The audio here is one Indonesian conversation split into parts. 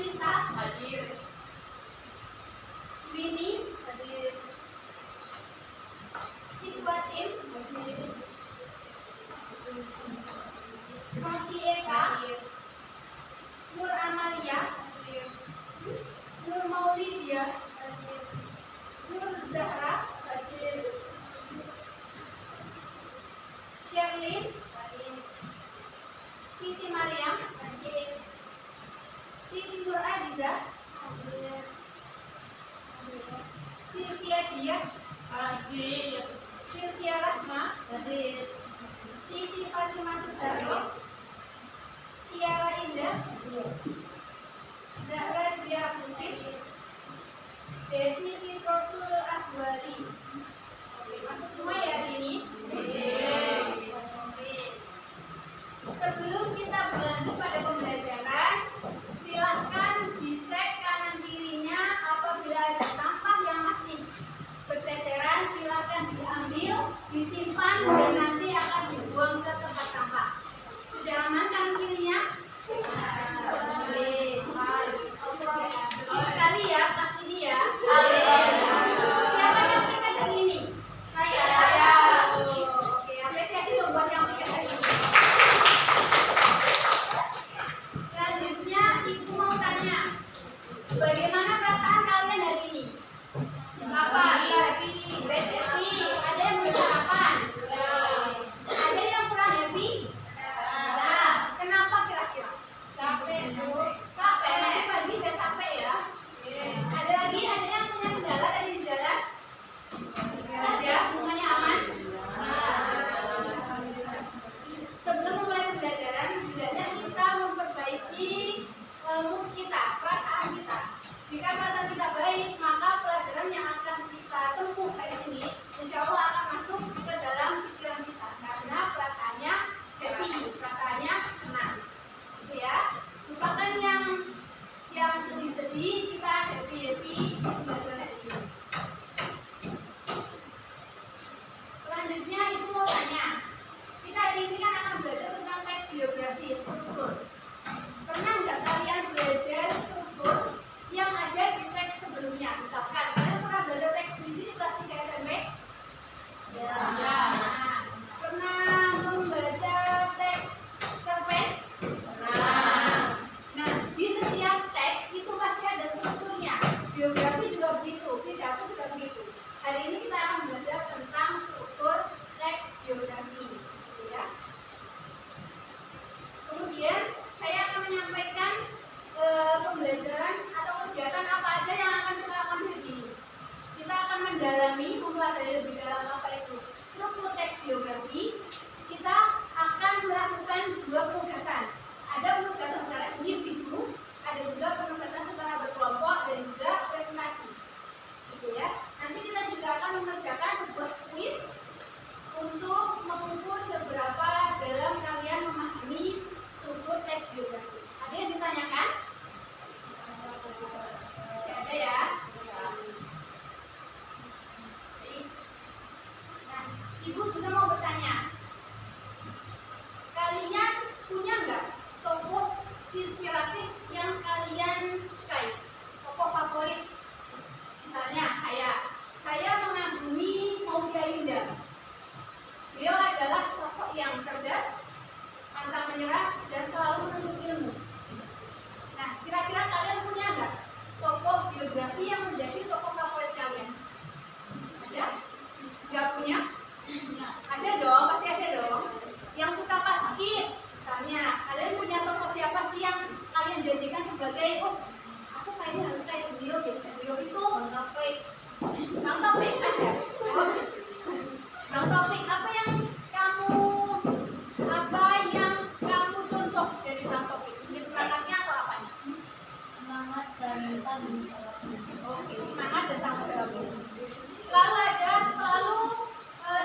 Nurlisa hadir. Winnie hadir. Iswatin hadir. Rosi Eka hadir. Nur Amalia hadir. Nur Maulidia hadir. Nur Zahra hadir. Sherlyn hadir. Siti Mariam hadir. Siti Nur Aziza hadir. Sylvia Dia hadir. Sylvia Rahma hadir. Siti Fatimah Zahra, Tiara Indah hadir. Zahra Dia Muslim, Desi Fitrotul Akbari. Oke, masuk semua ya hari ini? Oke. Sebelum kita berlanjut pada pembelajaran, silahkan dicek kanan kirinya. Apabila ada sampah yang masih berceceran, silahkan diambil, disimpan, dan nanti akan dibuang ke tempat sampah. Sudah aman kanan kirinya? Betul sekali ya, pas ini ya. Siapa yang pegang hari ini? Saya. Oke, apresiasi dong buat yang pegang hari ini. Selanjutnya, Ibu mau tanya, bagaimana perasaan kalian hari ini? Apa? Happy. Ada yang belum sarapan? Ada yang kurang happy? Kenapa kira-kira? Capek, Bu. Capek, masih pagi udah capek ya? Ada lagi? Ada yang punya kendala tadi di jalan? Ada? Semuanya aman? Sebelum memulai pembelajaran, hendaknya kita memperbaiki mood kita, perasaan kita. Jika perasaan kita baik, maka pelajaran yang akan kita tempuh hari ini, insya Allah akan masuk ke dalam pikiran kita. Karena perasaannya happy, perasaannya senang. Gitu ya. Lupakan yang sedih-sedih, kita happy-happy pelajaran hari ini. Selanjutnya, Ibu mau tanya. Kita hari ini kan akan belajar tentang teks biografi, struktur. Pernah nggak kalian belajar struktur yang ada di teks sebelumnya? Misalkan, kalian pernah belajar teks puisi di kelas 3 SMP? Ya. Nah, pernah membaca teks cerpen? Pernah. Nah, di setiap teks itu pasti ada strukturnya. Biografi juga begitu, pidato juga begitu. Hari ini kita akan belajar tentang struktur teks biografi, gitu ya. Kemudian saya akan menyampaikan pembelajaran atau kegiatan apa aja yang akan kita lakukan hari ini. Kita akan mendalami, mempelajari lebih dalam apa itu struktur teks biografi. Kita akan melakukan 2 penugasan. Ada penugasan secara individu, ada juga penugasan secara berkelompok dan juga presentasi. Gitu ya. Nanti kita juga akan mengerjakan sebuah kuis untuk mengukur seberapa dalam kalian memahami struktur teks biografi. Ada yang ditanyakan? Tidak ada ya? Nah, Ibu juga mau bertanya. Kalian punya nggak tokoh inspiratif yang kalian sukai? Tokoh favorit? Misalnya saya mengagumi Maudy Ayunda. Beliau adalah sosok yang cerdas, pantang menyerah, dan selalu menuntut ilmu. Nah, kira-kira kalian punya nggak tokoh biografi yang menjadi tokoh favorit kalian? Ada? Nggak punya? Ada dong, pasti ada dong. Yang suka basket, misalnya, kalian punya tokoh siapa sih yang kalian jadikan sebagai, oh, aku kayaknya harus kayak beliau deh. Beliau itu Bang Taufik ada? Bang Taufik, apa yang kamu contoh dari Bang Taufik? Ini semangatnya atau apanya? Semangat dan tanggung jawab. Oke, semangat dan tanggung jawab. Selalu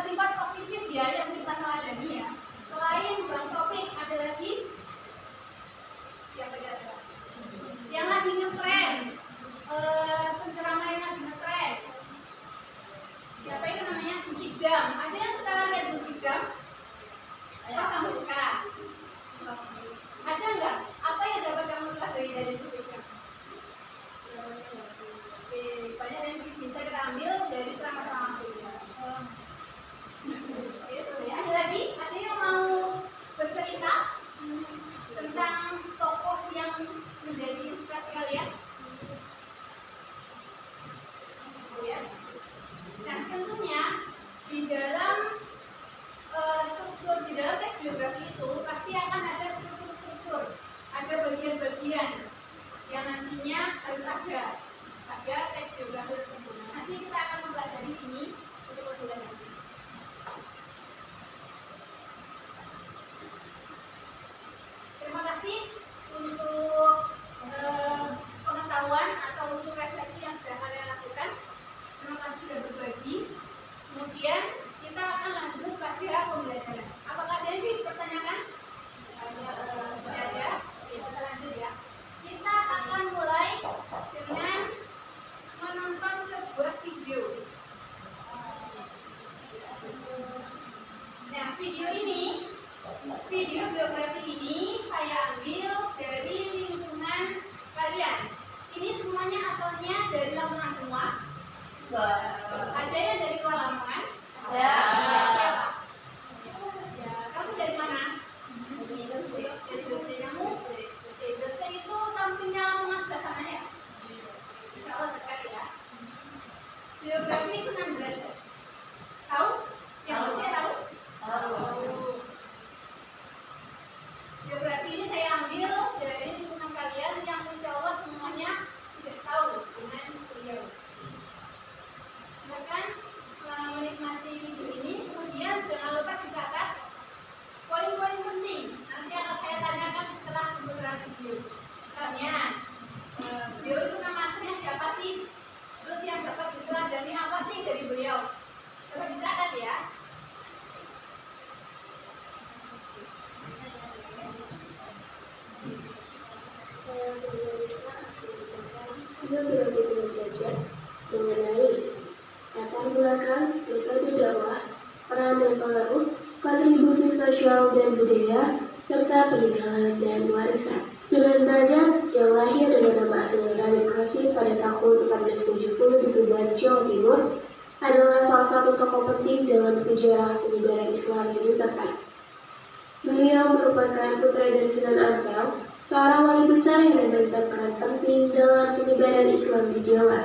sifat positif ya yang kita teladani ya. Selain Bang Taufik, ada lagi? Siapa kira-kira? Yang lagi ngetren, penceramah yang lagi ngetren. Siapa itu namanya? Musikdam. Ada yang suka lihat Musikdam? Oh, kamu suka? Ada nggak? Apa yang dapat kamu pelajari dari Musikdam? semuanya asalnya dari Lamongan semua? Ada yang dari luar Lamongan? Ada. Siapa? Ya, kamu dari mana? Dari Gresik. Kamu? Gresik itu sampingnya Lamongan sebelah sana ya? Insya Allah dekat ya. Biografi Sunan Derajat. Tahu? Yang Gresik tahu? Tahu. Biografi ini saya ambil dari lingkungan kalian yang insya Allah semuanya sudah tahu dengan beliau. Silakan menikmati video ini. Kemudian jangan lupa dicatat poin-poin penting. Nanti akan saya tanyakan setelah beberapa video. Misalnya, beliau itu nama aslinya siapa sih? Terus yang dapat dipelajari apa sih dari beliau? Coba dicatat ya. Mengenai latar belakang metode dakwah, peran dan pengaruh, kontribusi sosial dan budaya, serta peninggalan dan warisan. Sunan Derajat yang lahir dengan nama asli Raden Kasih pada tahun 1470 di Tuban, Jawa Timur, adalah salah satu tokoh penting dalam sejarah penyebaran Islam di Nusantara. Beliau merupakan putra dari Sunan Ampel, seorang wali besar yang menjalankan peran penting dalam penyebaran Islam di Jawa.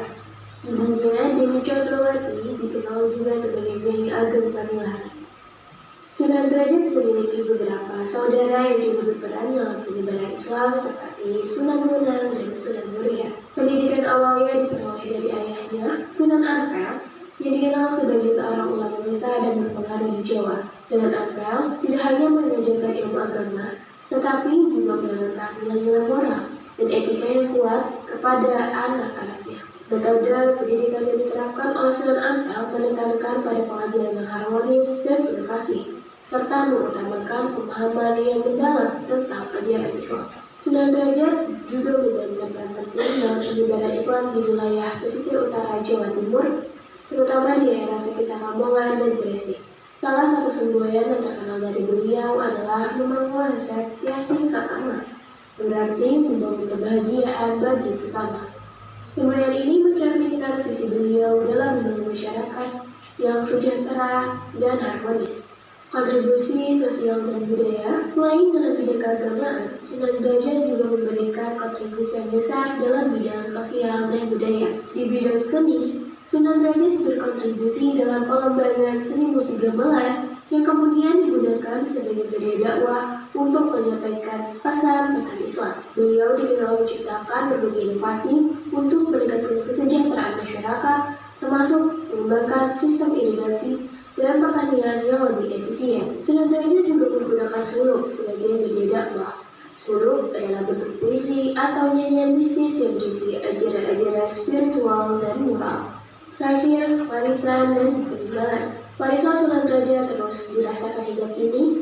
Ibunya, Dewi Condrowati, dikenal juga sebagai Nyai Ageng Pamilari. Sunan Derajat memiliki beberapa saudara yang juga berperan dalam penyebaran Islam seperti Sunan Bonang dan Sunan Muria. Pendidikan awalnya diperoleh dari ayahnya, Sunan Ampel, yang dikenal sebagai seorang ulama besar dan berpengaruh di Jawa. Sunan Ampel tidak hanya mengajarkan ilmu agama, tetapi juga menanamkan nilai-nilai moral dan etika yang kuat kepada anak-anaknya. Metode pendidikan yang diterapkan oleh Sunan Ampel menekankan pada pengajaran yang harmonis dan penuh kasih, serta mengutamakan pemahaman yang mendalam tentang ajaran Islam. Sunan Derajat juga memainkan peran penting dalam penyebaran Islam di wilayah pesisir utara Jawa Timur, terutama di daerah sekitar Lamongan dan Gresik. Salah satu semboyan yang terkenal dari beliau adalah membangun resep Yasin Sasama, berarti membangun kebahagiaan bagi sesama. Semboyan ini mencerminkan visi beliau dalam membangun masyarakat yang sejahtera dan harmonis. Kontribusi sosial dan budaya, selain dalam bidang keagamaan, Sunan Derajat juga memberikan kontribusi yang besar dalam bidang sosial dan budaya. Di bidang seni, Sunan Derajat berkontribusi dalam pengembangan seni musik gamelan yang kemudian digunakan sebagai media dakwah untuk menyampaikan pesan-pesan Islam. Beliau dikenal menciptakan berbagai inovasi untuk meningkatkan kesejahteraan masyarakat, termasuk mengembangkan sistem irigasi dan pertanian yang lebih efisien. Sunan Derajat juga menggunakan suluk sebagai media dakwah. Suluk adalah bentuk puisi atau nyanyian mistis yang berisi ajaran-ajaran spiritual dan moral. Terakhir, warisan dan peninggalan. Warisan Sunan Derajat terus dirasakan hingga kini.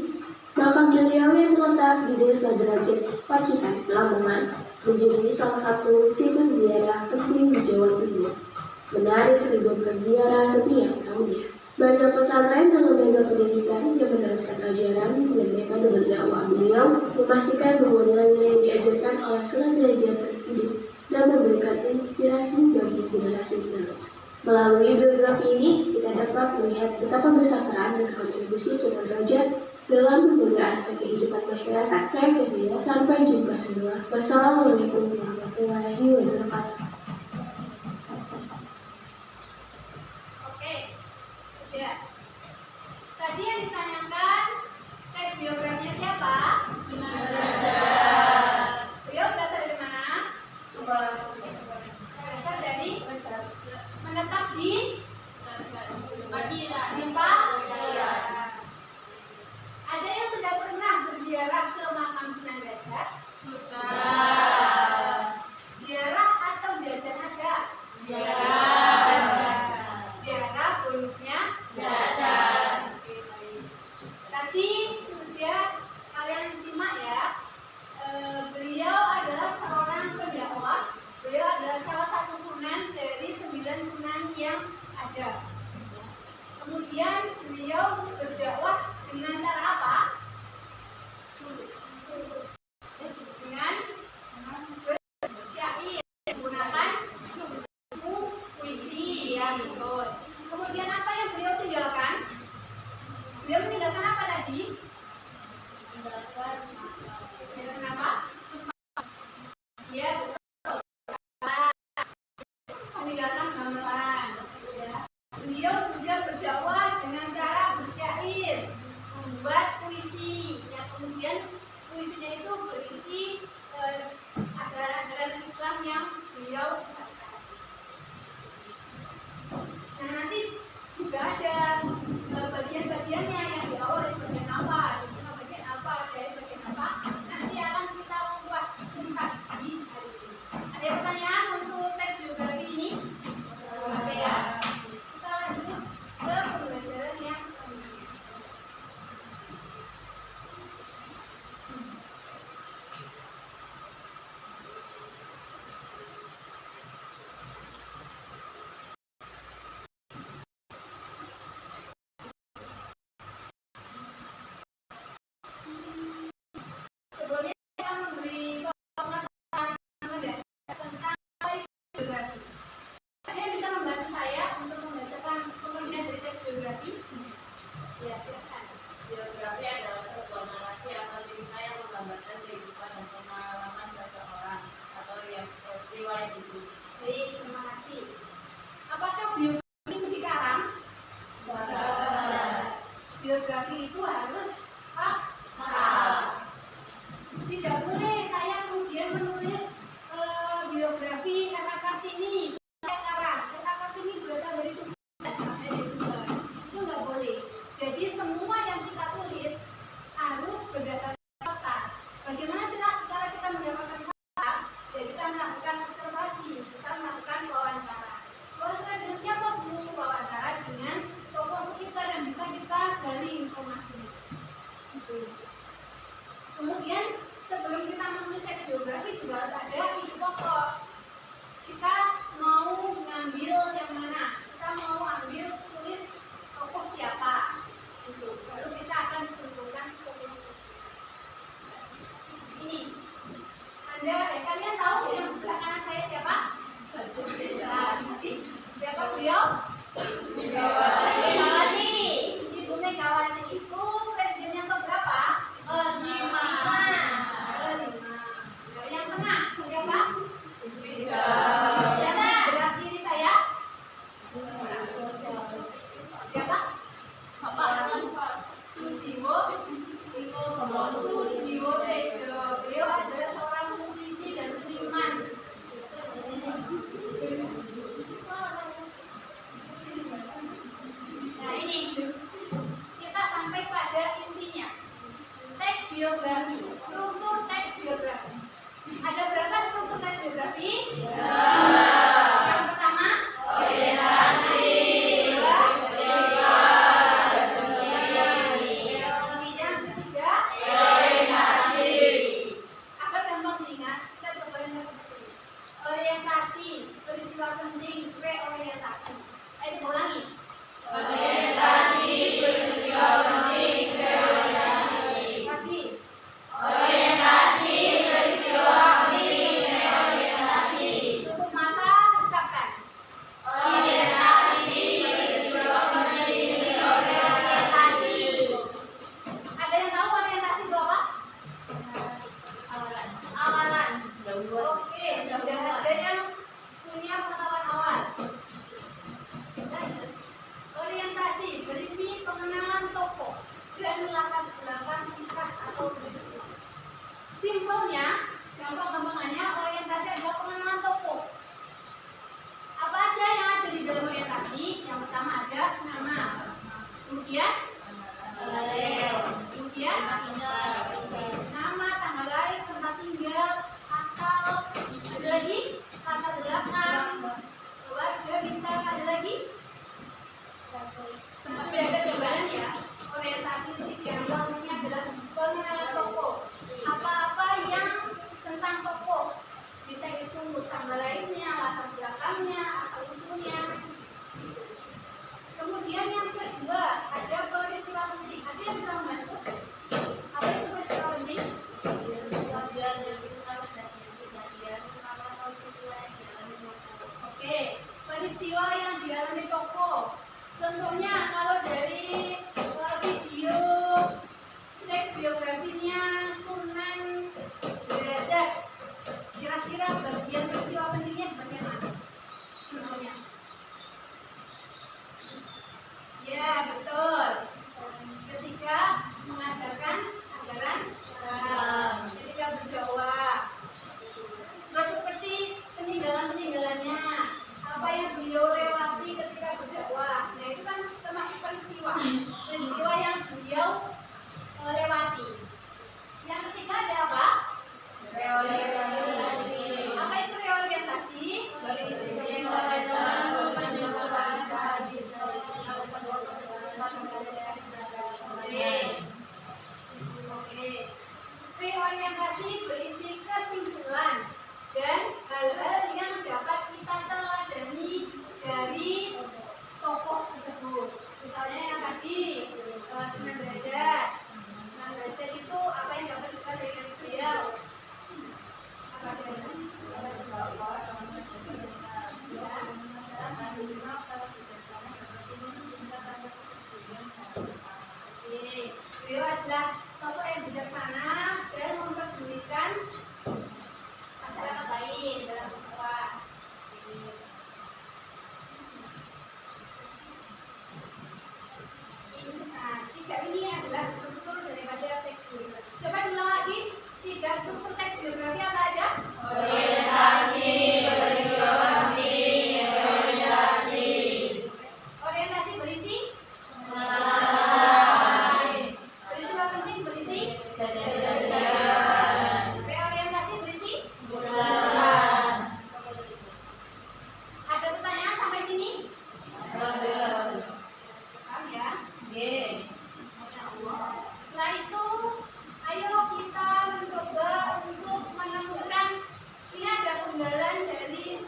Makam beliau yang terletak di Desa Derajat, Pacitan, Lamongan, menjadi salah satu situs ziarah penting di Jawa Timur, menarik ribuan peziarah setiap tahunnya. Banyak pesantren dan lembaga pendidikan yang meneruskan ajaran dan metode berdakwah beliau, memastikan bahwa nilai-nilai yang diajarkan oleh Sunan Derajat terhidup dan memberikan inspirasi bagi generasi penerus. Melalui biografi ini, kita dapat melihat betapa besar peran dan kontribusi Sunan Derajat dalam berbagai aspek kehidupan masyarakat. Saya Fevia, sampai jumpa semua. Wassalamualaikum warahmatullahi wabarakatuh. Ya. Tadi yang ditanyakan tes biografinya siapa? Sunan Derajat. Beliau berasal dari mana? Berasal dari menetap di Madinah. Ada yang sudah pernah berziarah ke makam Sunan Derajat? Sudah. Ziarah Kartini, kata Kartini berasal dari Tuban, maksudnya dari Tuban. Itu nggak boleh. Jadi semua yang kita tulis harus berdasarkan fakta. Bagaimana cara kita mendapatkan fakta? Ya kita melakukan observasi, kita melakukan wawancara. Wawancara dengan siapa Bu? Wawancara dengan tokoh sekitar yang bisa kita gali informasinya. Gitu. Kemudian sebelum kita menulis teks biografi juga harus ada isi pokok. Kita mau ngambil yang mana? Kita mau ambil tulis tokoh siapa? Gitu. Baru kita akan tentukan seperti itu. Ini, kalian tahu yang sebelah kanan saya siapa? Siapa beliau? Megawati. Ibu Megawati itu presiden yang keberapa? Kelima. Yang tengah siapa? Sebelah kiri saya? Siapa? Bapak Sujiwo Tejo. Beliau adalah seorang musisi dan seniman. Nah ini kita sampai pada intinya. Teks biografi, struktur teks biografi. Ada berapa struktur teks biografi? Yang pertama, orientasi. Yang ketiga, orientasi. Agar gampang diingat, kita cobain seperti ini. Orientasi, peristiwa penting, reorientasi. Ayo coba ulangi. Orientasi, peristiwa penting, reorientasi. Lagi. Orientasi, peristiwa penting, reorientasi. Tutup mata, ucapkan. Orientasi, peristiwa penting, reorientasi. Ada yang tahu orientasi itu apa? Awalan. Oke, sudah ada yang punya pengetahuan awal. Orientasi berisi pengenalan tokoh dan latar belakang kisah atau peristiwa. Simpelnya, gampang-gampangannya orientasi adalah pengenalan tokoh. Apa aja yang ada di dalam orientasi? Yang pertama ada nama, kemudian nama, tanggal lahir, tempat tinggal, asal, ada lagi latar belakang, keluarga bisa, ada lagi. Sudah ada gambaran ya. Orientasi tulis yang maksudnya adalah pengenalan tokoh. Apa-apa yang tentang tokoh, bisa itu tanggal lahirnya, latar belakangnya, asal usulnya. Kemudian yang kedua ada peristiwa penting. Ada yang bisa membantu? Apa itu peristiwa penting? Oke, peristiwa yang dialami tokoh. Contohnya kalau dari video teks biografinya Sunan Derajat, kira-kira bagian peristiwa pentingnya di bagian mana? Contohnya? Ya betul. Ketika mengajarkan ajaran Islam, ketika berdakwah. Terus seperti peninggalannya, apa yang beliau lewati ketika berdakwah. Nah itu kan termasuk peristiwa.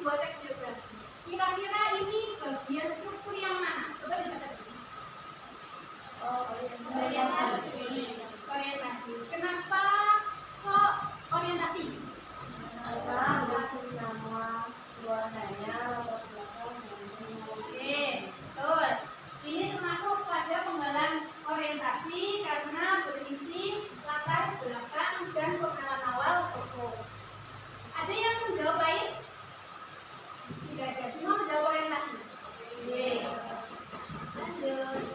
sebuah teks biografi. Kira-kira ini bagian struktur yang mana? Coba dibaca dulu. Orientasi. Orientasi. Kenapa kok orientasi? Karena berisi nama keluarganya, latar belakang, Oke, betul. Ini termasuk pada penggalan orientasi karena berisi latar belakang dan penggalan awal tokoh. Ada yang menjawab lain? Tidak ada. Semua menjawab orientasi. Oke. Lanjut.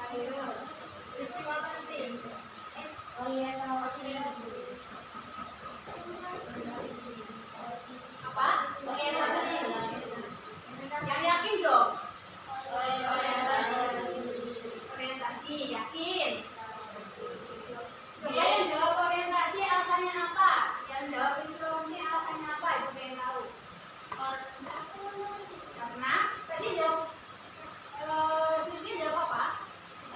Ayo. Peristiwa penting. Apa? Yang yakin dong. Orientasi, yakin. Coba yang jawab orientasi alasannya apa? Yang jawab peristiwa penting alasannya apa? Ibu pengen tahu. Karena tadi jawab Sylvia jawab apa?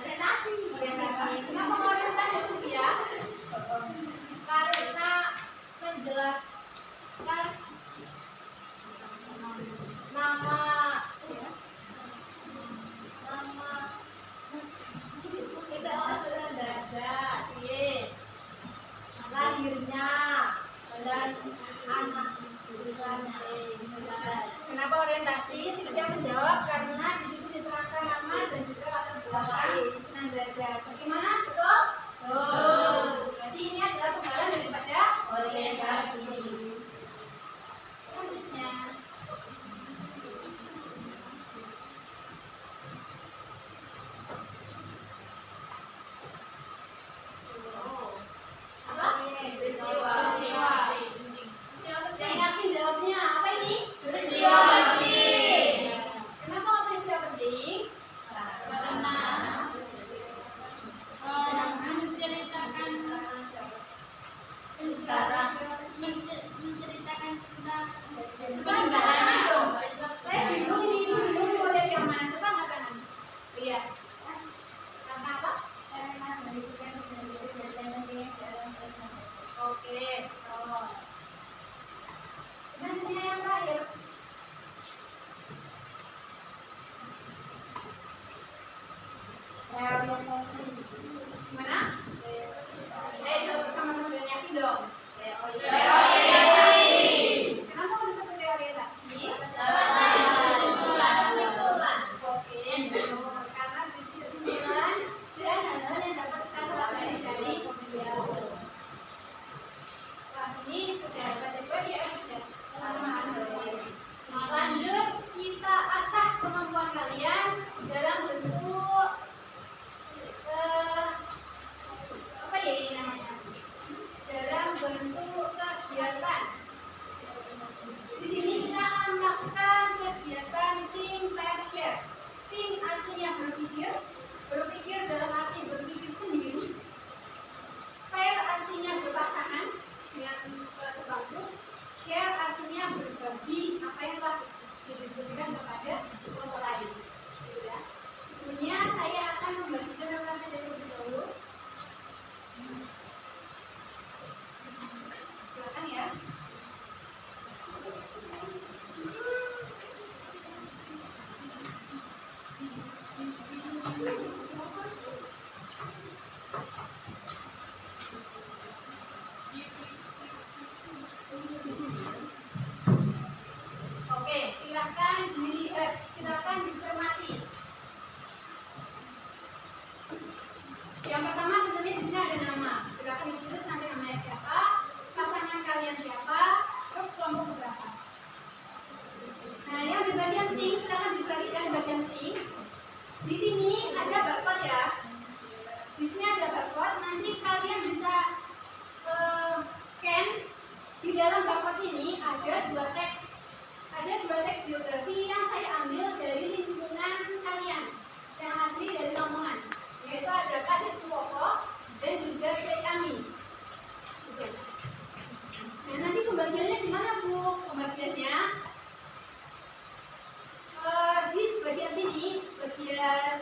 Orientasi. Orientasi. Kenapa orientasi Sylvia? Karena menjelaskan nama lahirnya dan anak kenapa orientasi? Sylvia menjawab karena di situ diterangkan nama dan juga latar belakang senang belajar. Bagaimana? Betul? Betul. Berarti ini adalah penggalan daripada orientasi. Selanjutnya. Yang yakin jawabnya apa ini? Peristiwa penting. Kenapa peristiwa penting? Karena menceritakan tentang sebenarnya dong. Saya bingung ini mau dari yang mana? Coba nggak kanan? Iya. Karena apa? Karena berisikan Oke. Selanjutnya yang terakhir. Gimana? Ayo sama-sama dengan yakin dong. Orientasi. Kenapa harus seperti orientasi? Kesimpulan. Oke. Karena berisi kesimpulan dan hal-hal yang dapat kita pelajari dari pembelajaran. Wah, ini sudah baca ya sudah. Lanjut, kita asah kemampuan kalian dalam bentuk apa ya ini namanya? Dalam bentuk kegiatan. Di sini kita akan melakukan kegiatan think, pair, share. Think artinya berpikir dalam arti berpikir sendiri. Pair artinya berpasangan dengan sebangku. Share artinya berbagi apa yang telah didiskusikan kepada kelompok lain. Ya. Sebelumnya saya akan membagikan rangkaian terlebih dahulu. Silakan ya. Oke, silakan dilihat, silakan dicermati. Yang pertama tentunya di sini ada nama. Silakan ditulis nanti namanya siapa, pasangan kalian siapa, terus kelompok berapa. Nah, yang di bagian think, silakan diperhatikan bagian think. Di sini ada barcode ya. Di sini ada barcode. Nanti kalian bisa scan. Di dalam barcode ini ada dua teks. Ada dua teks biografi yang saya ambil dari lingkungan kalian, yang asli dari Lamongan, yaitu ada Kadek Suwoko dan juga Kiai Ami. Gitu. Nah, nanti pembagiannya gimana Bu? Pembagiannya di bagian sini, bagian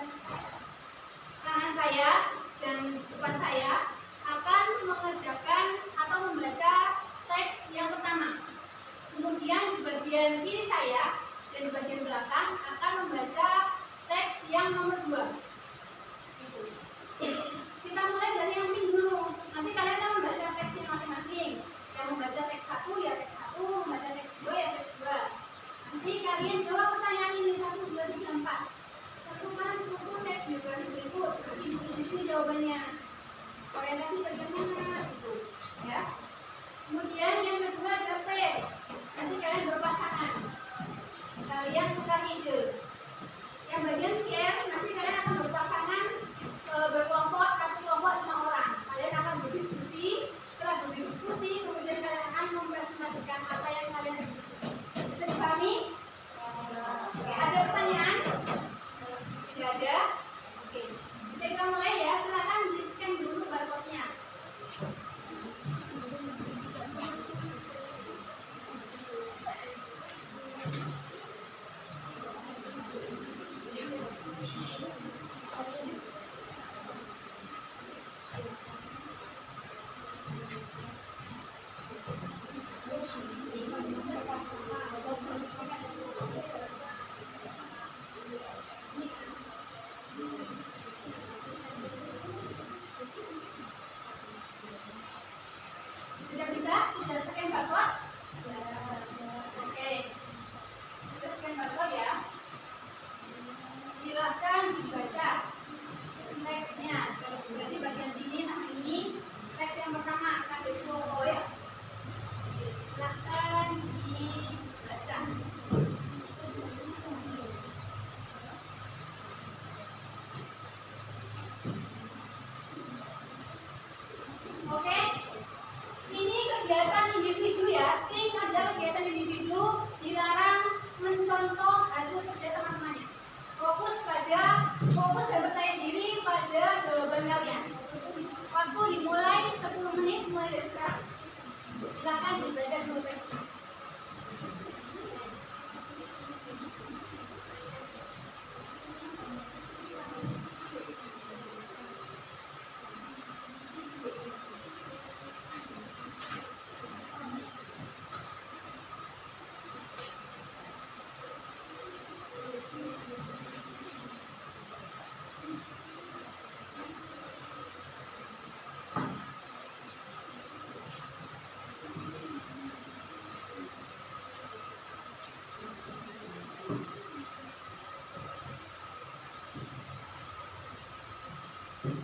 Ayo,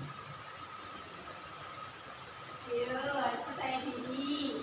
percaya diri.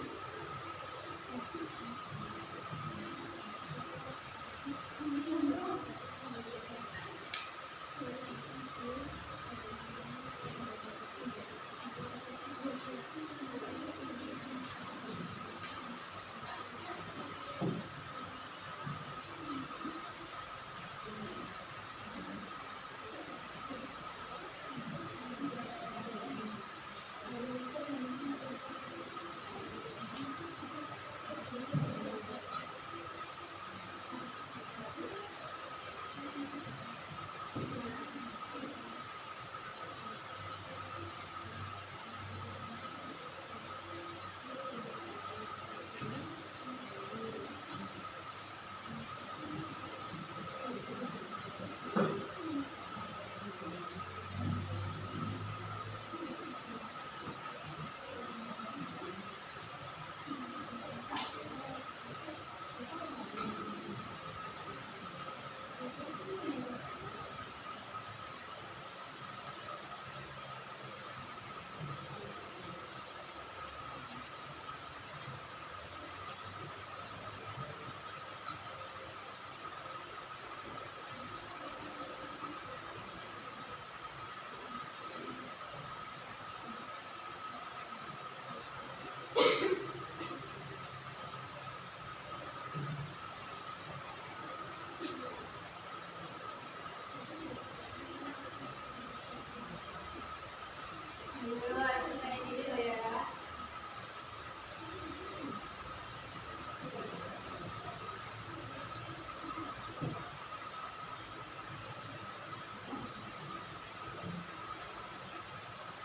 Ayo, percaya diri lo ya.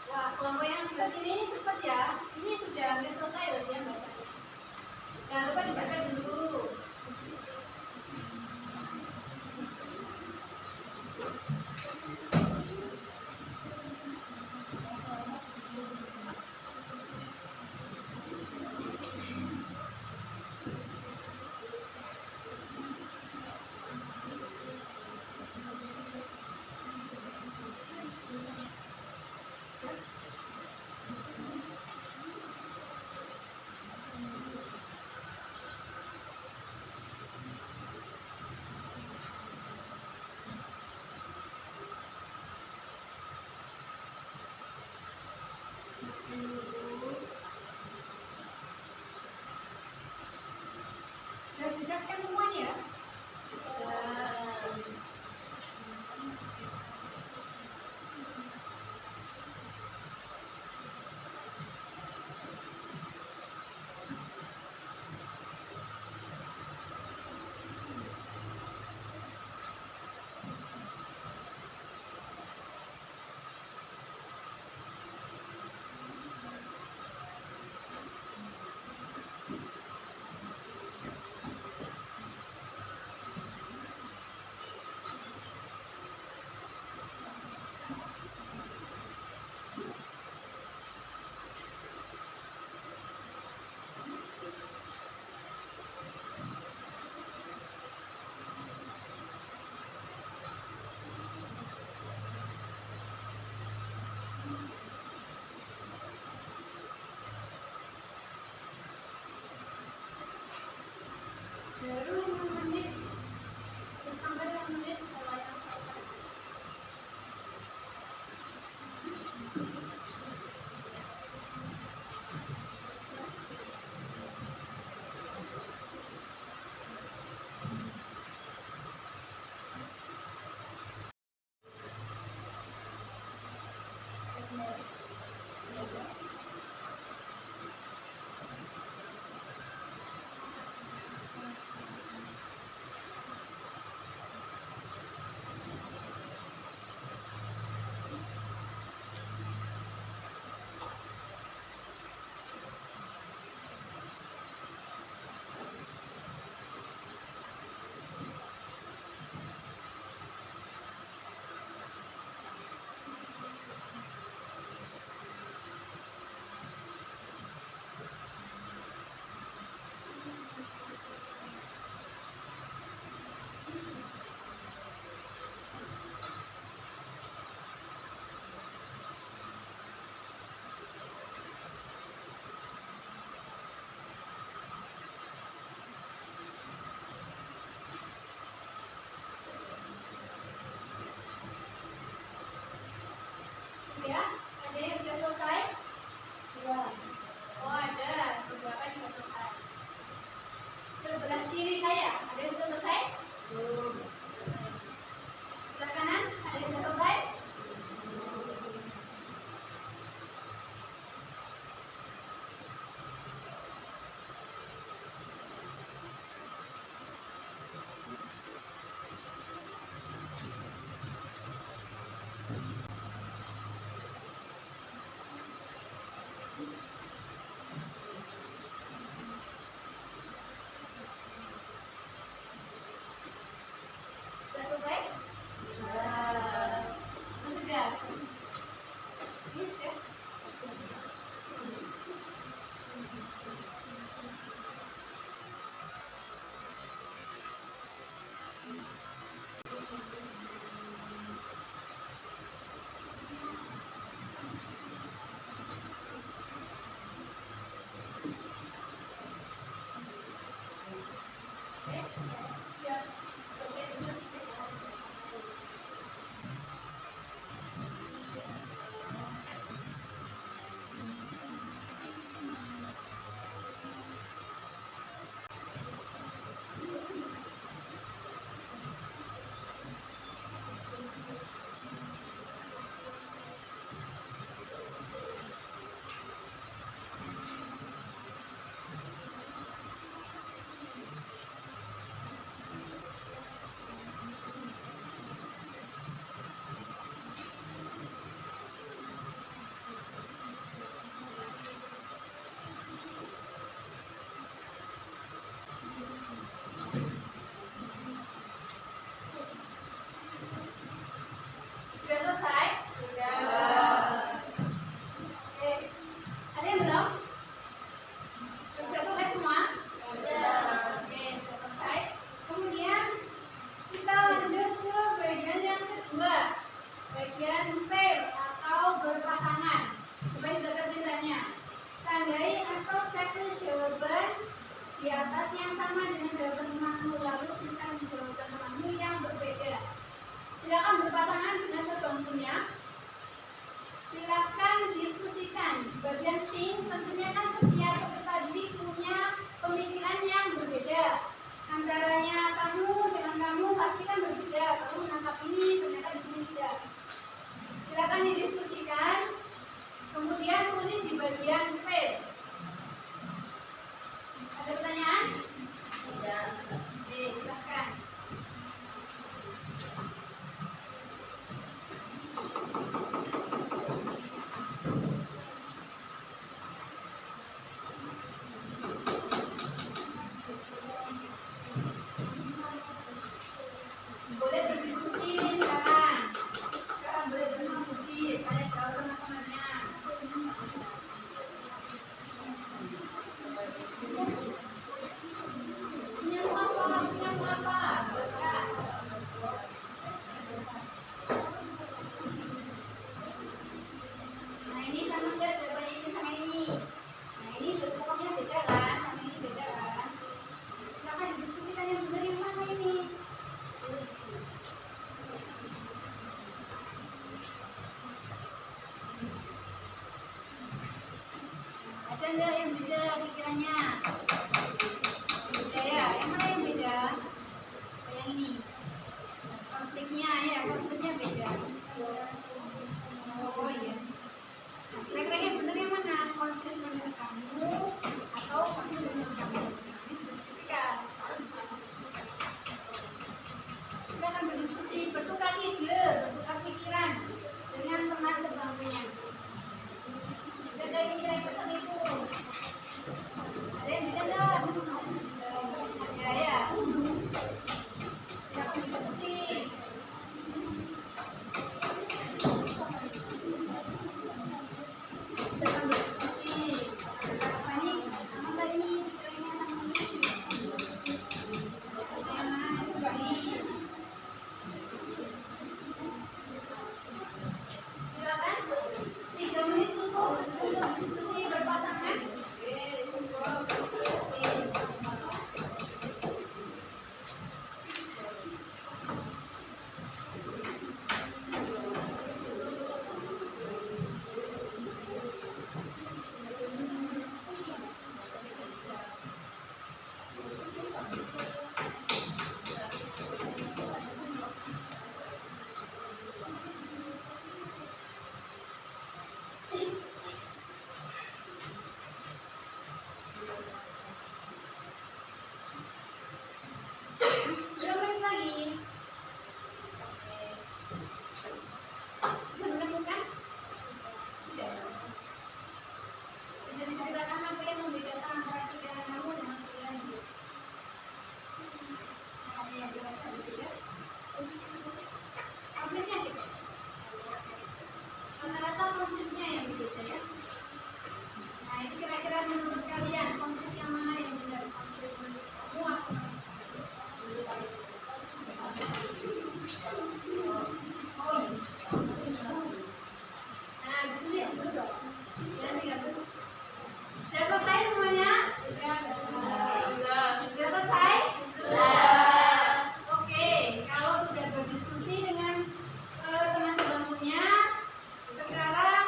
Wah, kelompok yang sebelah sini ini cepat ya. Ini sudah hampir selesai loh dia bacanya. Jangan lupa dibaca dulu. Ya, ada yang sudah selesai? Oh, ada beberapa yang sudah selesai. Sebelah kiri saya, ada yang sudah selesai? Sebelah kanan, ada yang sudah selesai? Sudah selesai? Sudah. Ini sudah. Sudah. Sudah selesai? Oke. Ada yang belum? Sudah selesai semua? Oke, sudah selesai. Kemudian kita lanjut ke bagian yang kedua. Bagian pair atau berpasangan. Coba dibaca perintahnya. Tandai atau checklist jawaban di atas yang sama dengan jawaban temanmu, lalu tuliskan jawaban temanmu yang berbeda. Silakan berpasangan dengan sebangkunya. Silakan diskusikan. Bagian tim tentunya kan setiap peserta didik punya pemikiran yang berbeda. Antaranya kamu dengan kamu pasti kan berbeda. Kamu menangkap ini ternyata di sini tidak. Silakan didiskusikan. Kemudian tulis di bagian pair. Ada pertanyaan? Tidak. Oke, silakan. Boleh berdiskusi nih sekarang. Sekarang boleh berdiskusi. Kalian tahu sama temannya. Punya apa? Punya apa? Silakan. Nah ini sama enggak jawabannya ini sama ini? Nah ini pokoknya beda kan? Sama ini beda kan? Silakan didiskusikan yang benar yang mana ini? Ada enggak yang beda pikirannya? Beda ya? Yang mana yang beda? Yang ini. Konfliknya ya, konfliknya beda. Oh iya. Nah, kira-kira yang benar yang mana? Konflik menurut kamu atau konflik menurut kamu? Ini didiskusikan. Kita akan berdiskusi, bertukar ide, bertukar pikiran dengan teman sebangkunya. Kita dari nilai pesan itu. Ada yang beda konfliknya yang berbeda ya. Nah, itu kira-kira menurut kalian konflik yang mana yang benar? Konflik menurut kamu atau nah, ditulis dulu dong. Sudah selesai semuanya? Sudah selesai? Oke, kalau sudah berdiskusi dengan teman sebangkunya, sekarang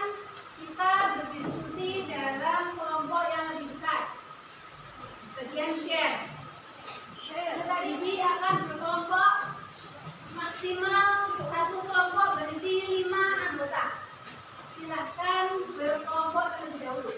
kita berdiskusi dalam kelompok yang lebih besar. Bagian share. Tadi akan berkelompok maksimal satu kelompok berisi 5 anggota. Silahkan berkelompok terlebih dahulu.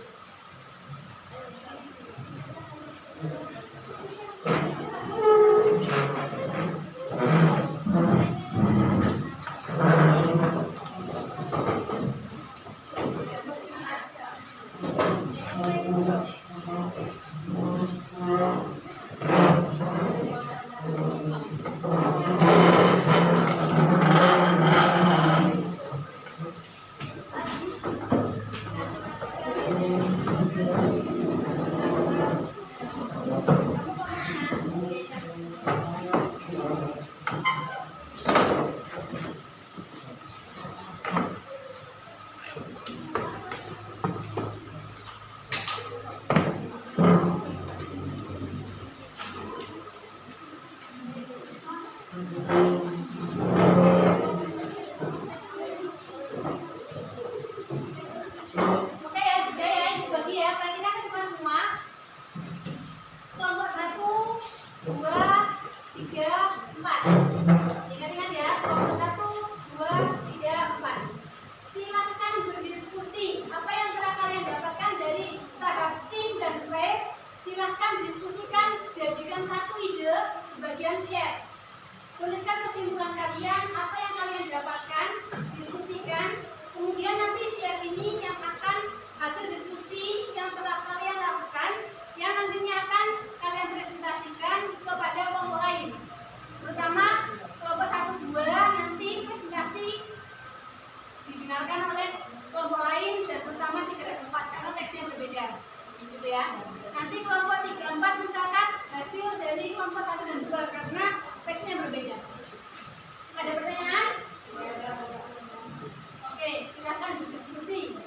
Tuliskan kesimpulan kalian, apa yang kalian dapatkan, diskusikan. Kemudian nanti share ini yang akan hasil diskusi yang telah kalian lakukan, yang nantinya akan kalian presentasikan kepada kelompok lain. Terutama kelompok 1, 2 nanti presentasi didengarkan oleh kelompok lain dan terutama 3 dan 4 karena teksnya berbeda. Gitu ya. Nanti kelompok 3, 4 mencatat hasil dari kelompok 1 dan 2 karena teksnya berbeda. Ada pertanyaan? Oke, silakan berdiskusi.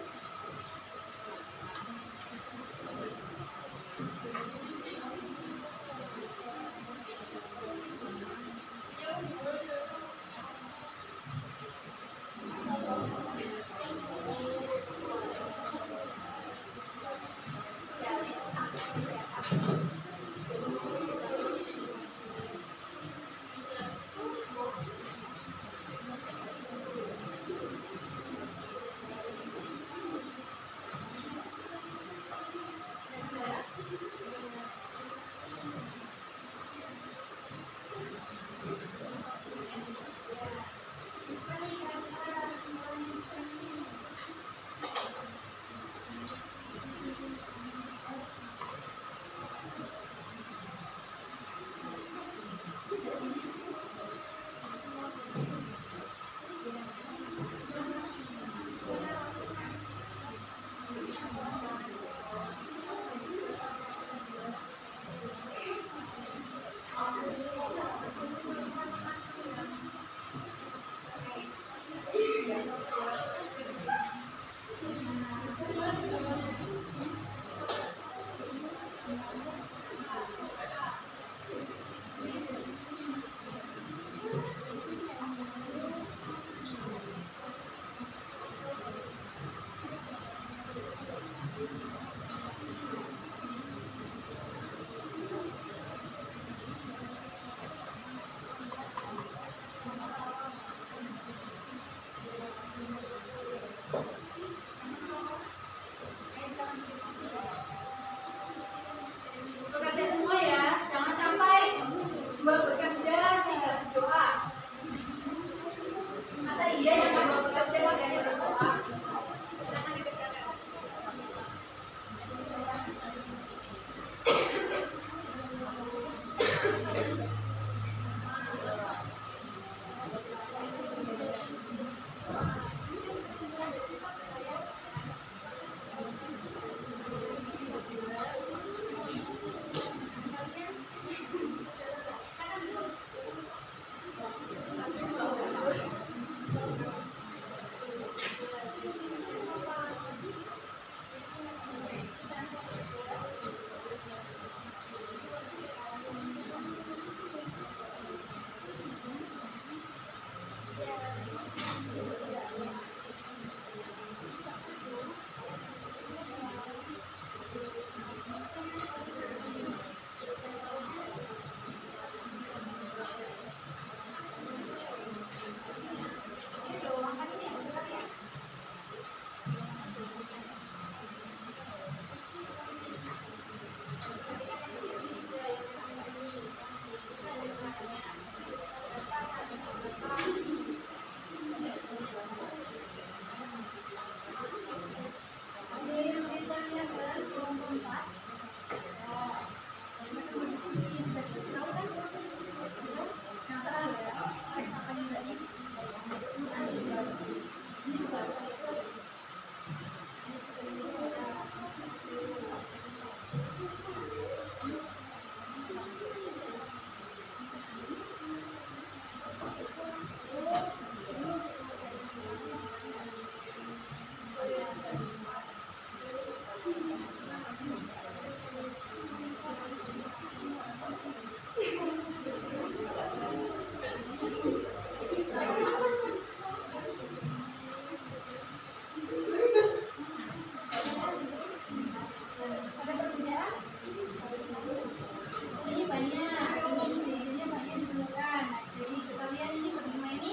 Ini banyak, ini idenya banyak ditemukan. Jadi kita lihat ini berlima ini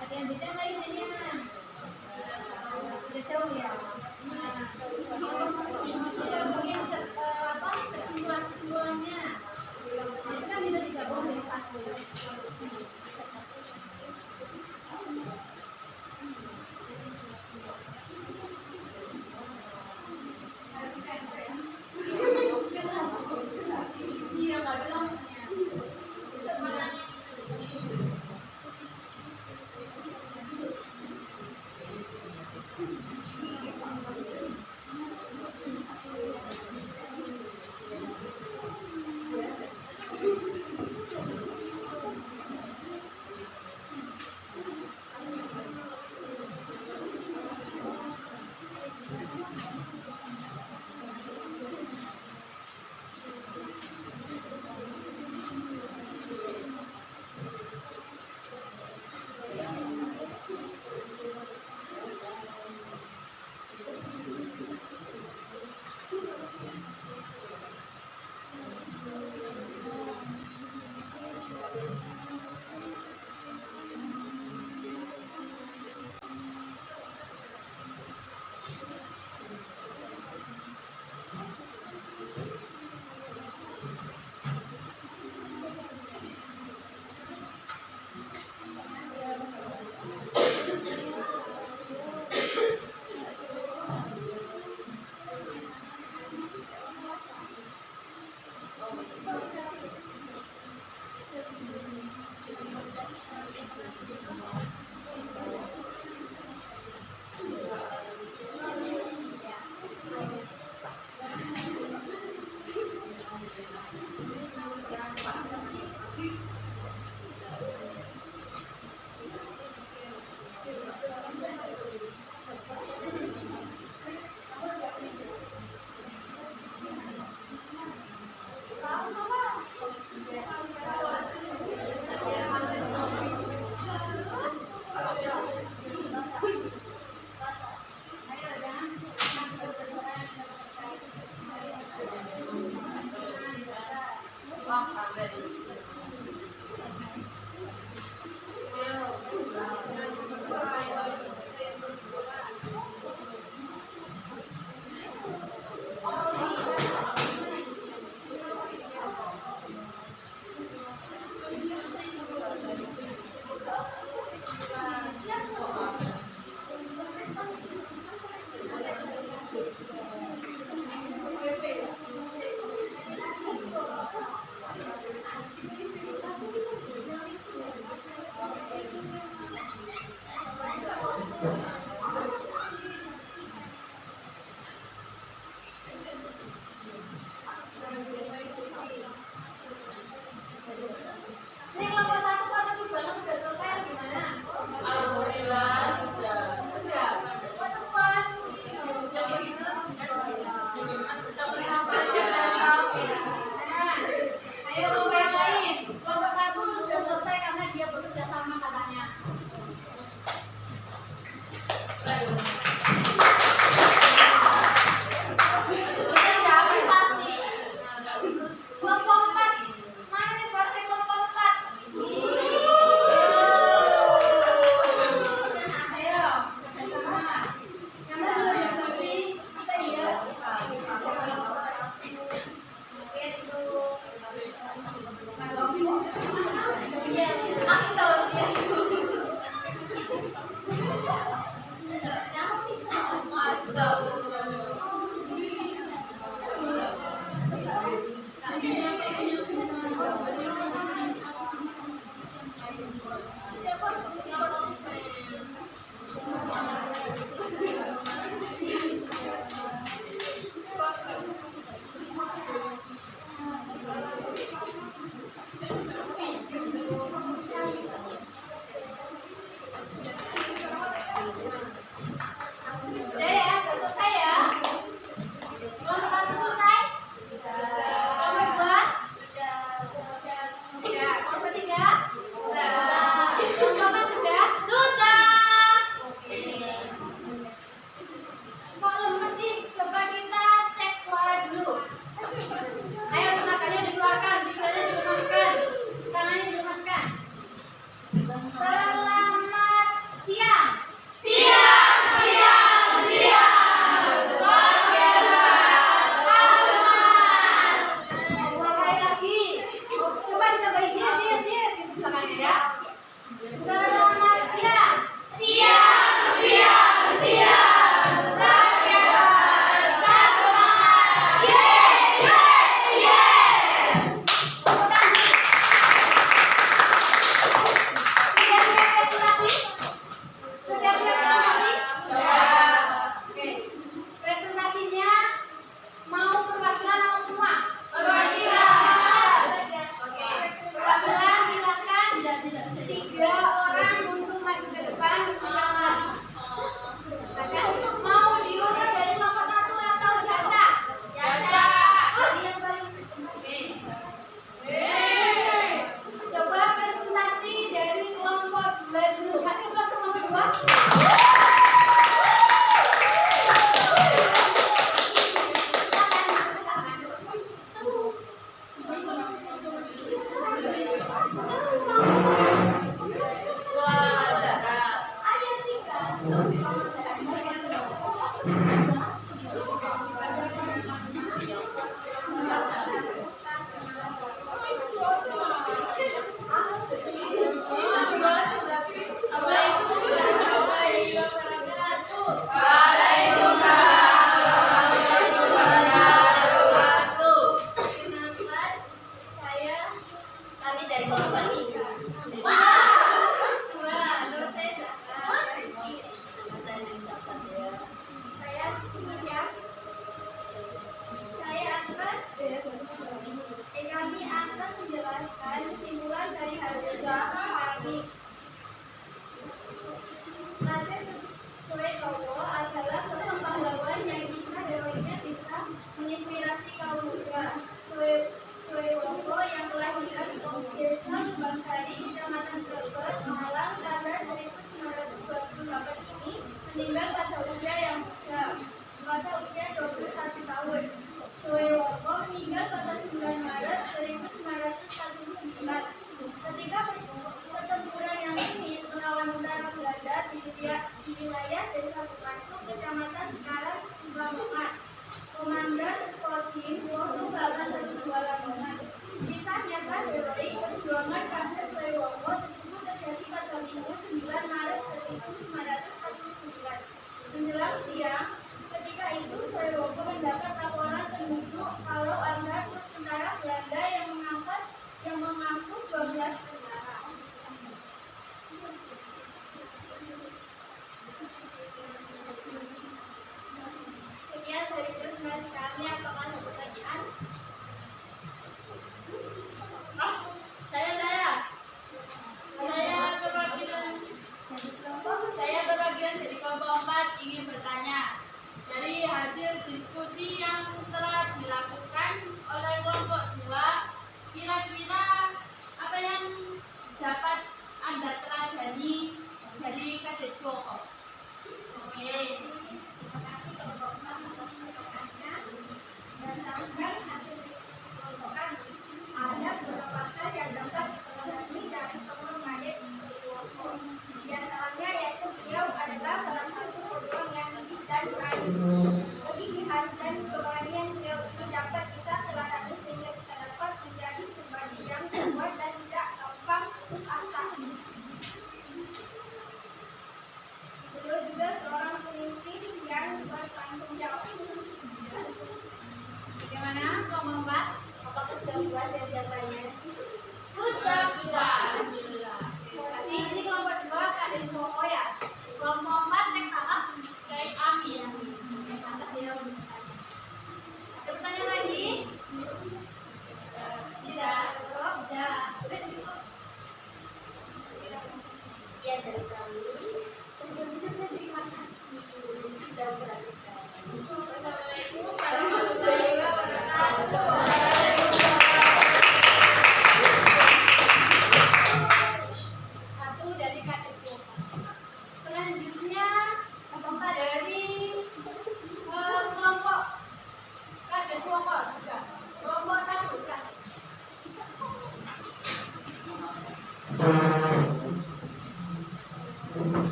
ada yang beda nggak idenya? Tidak jauh ya. Nah, mungkin kesimpulannya. Jadi kan bisa digabung jadi satu. Iya, nggak bilang. Semuanya.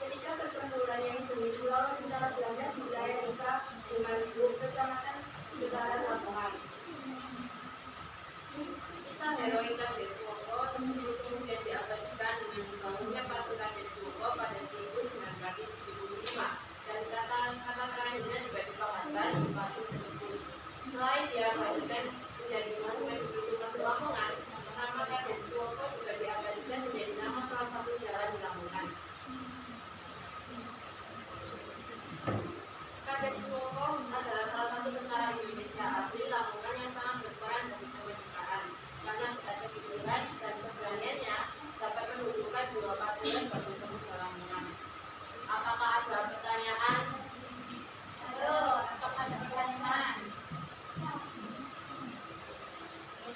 Ketika terpenuh yang seni Pulau Bintara Belanda heroik Kades Woko kemudian diabadikan dengan dibangunnya Patung Kades Woko pada 1975 dan kata terakhirnya juga dipaparkan di patung tersebut. Selain diabadikan menjadi monumen begitu masuk Lamongan, nama Kades Woko juga diabadikan menjadi nama salah satu jalan di Lamongan. Kades Woko adalah salah satu tentara Indonesia asli Lamongan yang sangat berperan dalam kemerdekaan karena ada kejujuran dan keberaniannya dapat menunjukkan dua pasukan bagi pemuda Lamongan. Apakah ada pertanyaan? Ayo, apakah ada pertanyaan?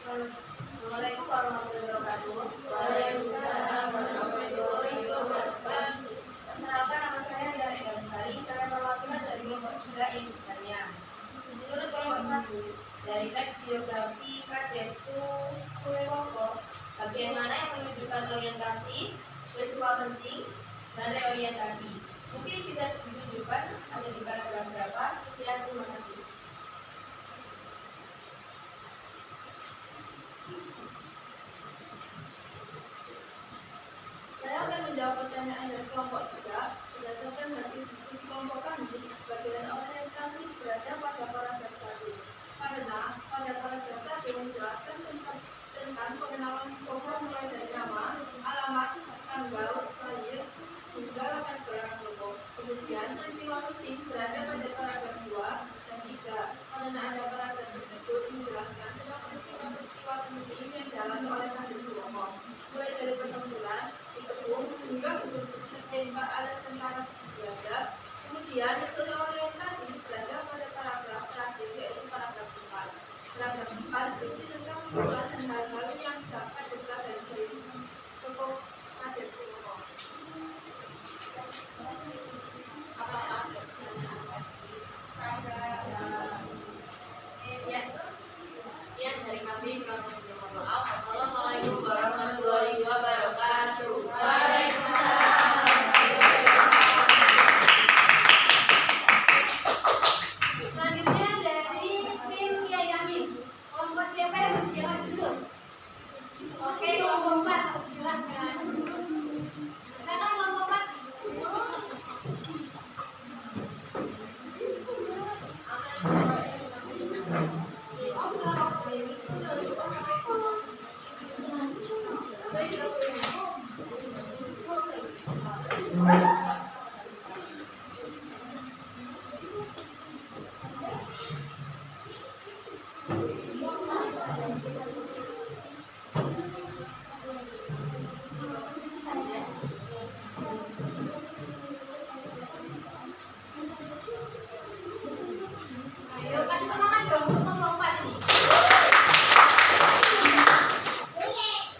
Assalamualaikum warahmatullahi wabarakatuh. Waalaikumsalam warahmatullahi wabarakatuh. Perkenalkan, nama saya Dian Ega Bestari. Saya perwakilan dari kelompok 3 Indonesia. Menurut kelompok 1 dari teks biografi Kadetsu Woko, bagaimana yang menunjukkan orientasi, peristiwa penting, dan reorientasi. Mungkin bisa ditunjukkan ada di paragraf berapa? Sekian, terima kasih. Saya akan menjawab pertanyaan dari kelompok 3 berdasarkan hasil diskusi kelompok kami. Bagian orientasi berada pada paragraf 1 karena pada paragraf 1 menjelaskan tentang pengenalan tokoh mulai dari nama, alamat, tanggal lahir hingga latar belakang tokoh. Kemudian peristiwa penting berada pada paragraf 2 dan 3 karena ada paragraf tersebut menjelaskan tentang peristiwa penting yang dialami oleh Kades Woko, mulai dari pertempuran hingga untuk menembak alat tentara berada. Kemudian metode orientasi berada pada paragraf terakhir yaitu paragraf 4. Paragraf 4 berisi tentang simpulan dan hal-hal yang dapat dipelajari dari tokoh Kades Woko. Apakah ada pertanyaan? Sekian dari kami. Mohon maaf. Assalamualaikum warahmatullahi wabarakatuh. Selanjutnya dari tim Kiai Amin. Kelompok siapa yang bersedia maju dulu? Oke, kelompok 4, silakan. Silakan kelompok 4. Ayo kasih semangat dong untuk kelompok 4 ini.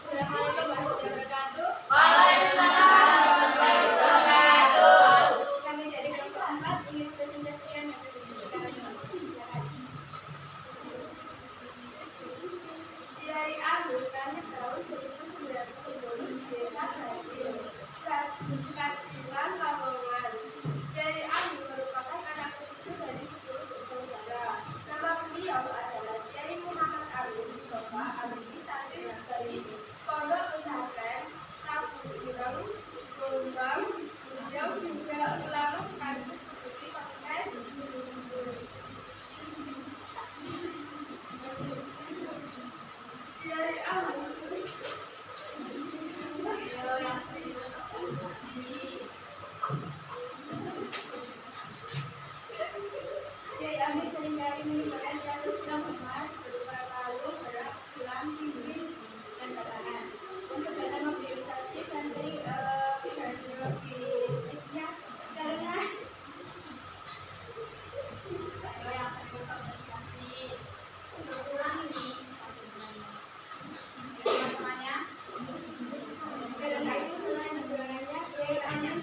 Assalamualaikum warahmatullahi wabarakatuh. Waalaikumsalam warahmatullahi wabarakatuh. Kami dari kelompok 4 ingin presentasikan hasil diskusi kami. Silakan. Kiai Ageng lahir tahun 1970 di Desa Banjir, Kadilan, Lamongan. Kiai Ageng merupakan anak ketiga dari 10 bersaudara. Nama beliau adalah Kiai Muhammad Agung Mustafa Abdi Tatir dari Pondok Pesantren Tabung Ireng, Jombang. Beliau juga ulama sekaligus deputi Pamres. Kiai Ageng Kiai Amin seringkali menyebarkan ratus gram emas berupa kalung, berak, tulang, cincin, dan batangan. Untuk dana mobilisasi santri logistiknya karena yang sering komunikasi untuk kurang ini teman-temannya. Karena itu selain kebenarannya, Kiai Amin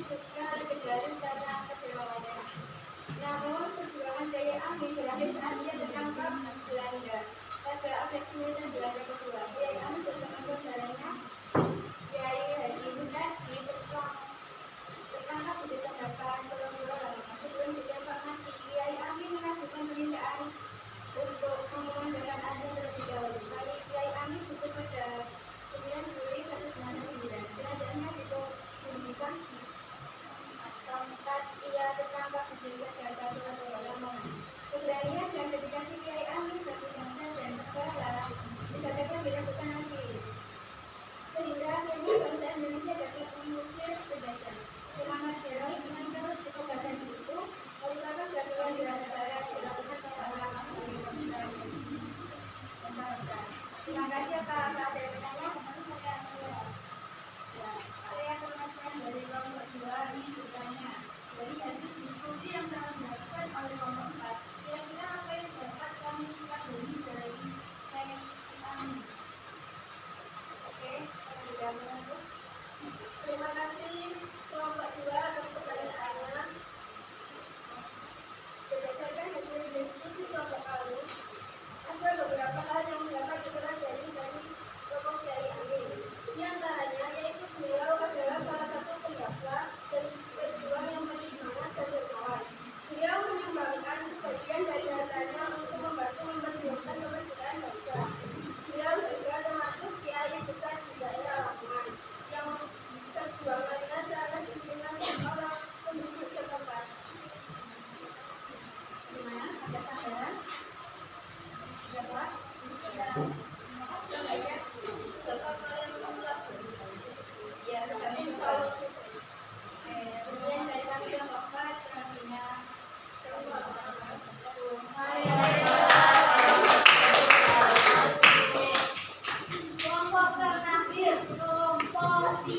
terakhir kelompok 3.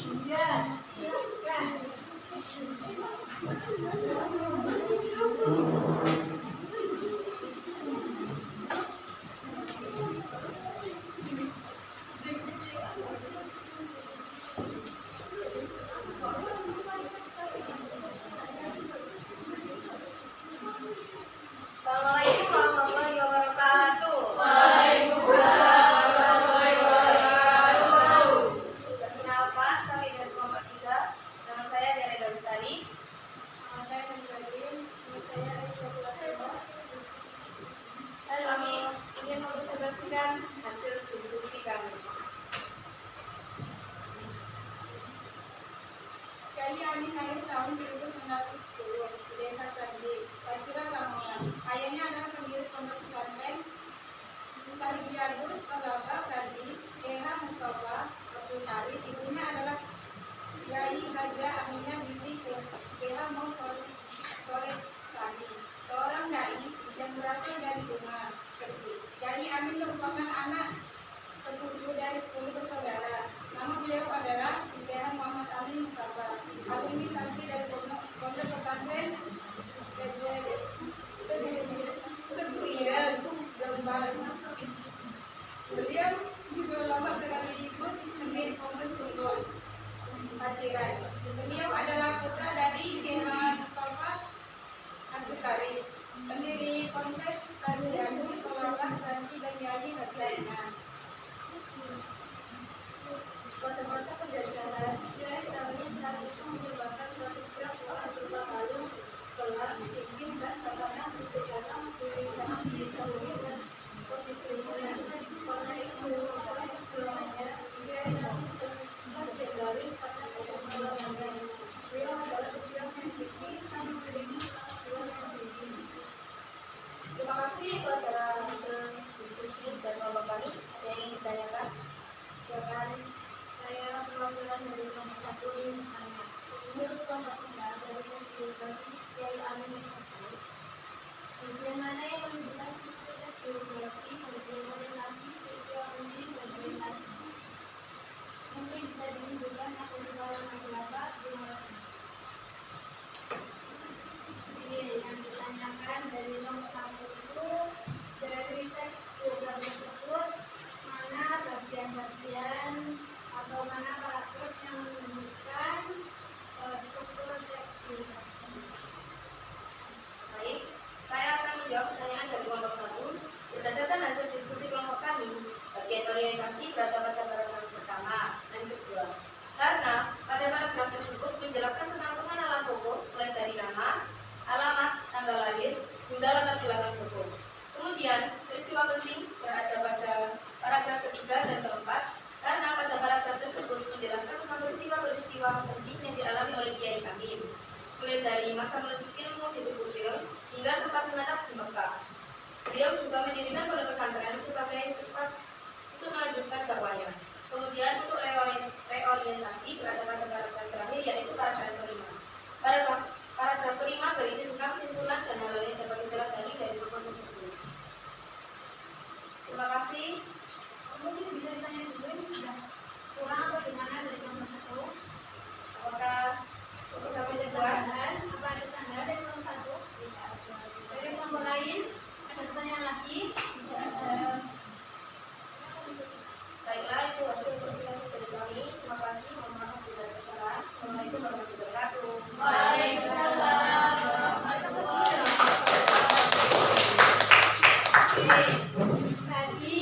Silakan. Assalamualaikum warahmatullahi wabarakatuh. Perkenalkan, kami dari kelompok 3. Nama saya Diana Galistari. Nama saya Nurudin. Nama saya Aisyah Pratama. Kami ingin mempresentasikan hasil diskusi kami. Kiai Amin lahir tahun 1910 di Desa Candi, Paciran, Lamongan. Ayahnya adalah pendiri pondok pesantren Tarbiyatut Thalaba Kardi, K.H. Mustafa Abdul Karim. Ibunya adalah Kiai Haja Aminah binti K.H. Mo Soleh Sani, seorang dai yang berasal dari Bunga, Gresik. Kiai Amin merupakan anak ketujuh dari 10 bersaudara. Nama beliau adalah K.H. Muhammad Amin Mustafa, alumni santri dari pondok pesantren Teguiran, Jombang. Beliau juga lama sekali ikut pendiri Pondok Tunggul, Paciran. Beliau adalah putra dari K.H. Mustafa Abdul Karim, pendiri Ponpes Tarbiyatut Thalaba Kardi dan Kiai Haji Ainah. Masa-masa penjajahan, nilai tahunnya seharusnya merupakan suatu gerakan berupa kalung, gelar, cincin, dan tatanan berjasa berbeda diketahui dan pendistribusian warna itu merupakan selamanya nilai tahun sebagai garis pada pengembangan. Beliau adalah beliau yang tinggi, kami berdiri beliau yang tinggi. Terima kasih kepada hasil diskusi dan kelompok kami yang ingin ditanyakan. Silakan. Saya perwakilan dari kelompok 1 ini bertanya. Menurut kelompok 3 dari konstitusi Kiai Amin Mustafa, bagian mana yang menunjukkan sukses geografi, bagian orientasi, peristiwa penting, dan orientasi? Mungkin bisa ditunjukkan atau dibawakan berapa? Terima kasih. Jadi yang ditanyakan dari nomor 1 itu dari teks geografi tersebut mana bagian-bagian atau mana paragraf yang menunjukkan struktur teks geografi. Baik, saya akan menjawab pertanyaan dari kelompok 1. Berdasarkan hasil diskusi kelompok kami, bagian orientasi berada pada paragraf pertama dan kedua. Karena pada paragraf tersebut menjelaskan tentang pengenalan pokok mulai dari nama, alamat, tanggal lahir, hingga latar belakang pokok. Kemudian peristiwa penting berada pada paragraf ketiga dan keempat. Karena pada paragraf tersebut menjelaskan tentang peristiwa-peristiwa penting yang dialami oleh Kiai Amin, mulai dari masa menuntut ilmu di Bukil hingga sempat menetap di Mekah. Beliau juga mendirikan pondok pesantren sebagai tempat untuk melanjutkan dakwahnya. Kemudian untuk reorientasi berada pada paragraf terakhir, yaitu paragraf kelima. Paragraf kelima berisi tentang kesimpulan dan hal-hal yang dapat dipelajari dari buku tersebut. Terima kasih. Mungkin bisa ditanya dulu, ini sudah kurang atau gimana dari nomor 1? Apakah untuk sampai Ada puas? tambahan? Apa ada tambahan dari nomor 1? Tidak ada. Dari kelompok lain ada pertanyaan lagi? Tidak ada. Baiklah, itu hasil presentasi dari kami. Terima kasih. Mohon maaf bila ada kesalahan. Assalamualaikum warahmatullahi wabarakatuh. Waalaikumsalam warahmatullahi wabarakatuh. Oke, tadi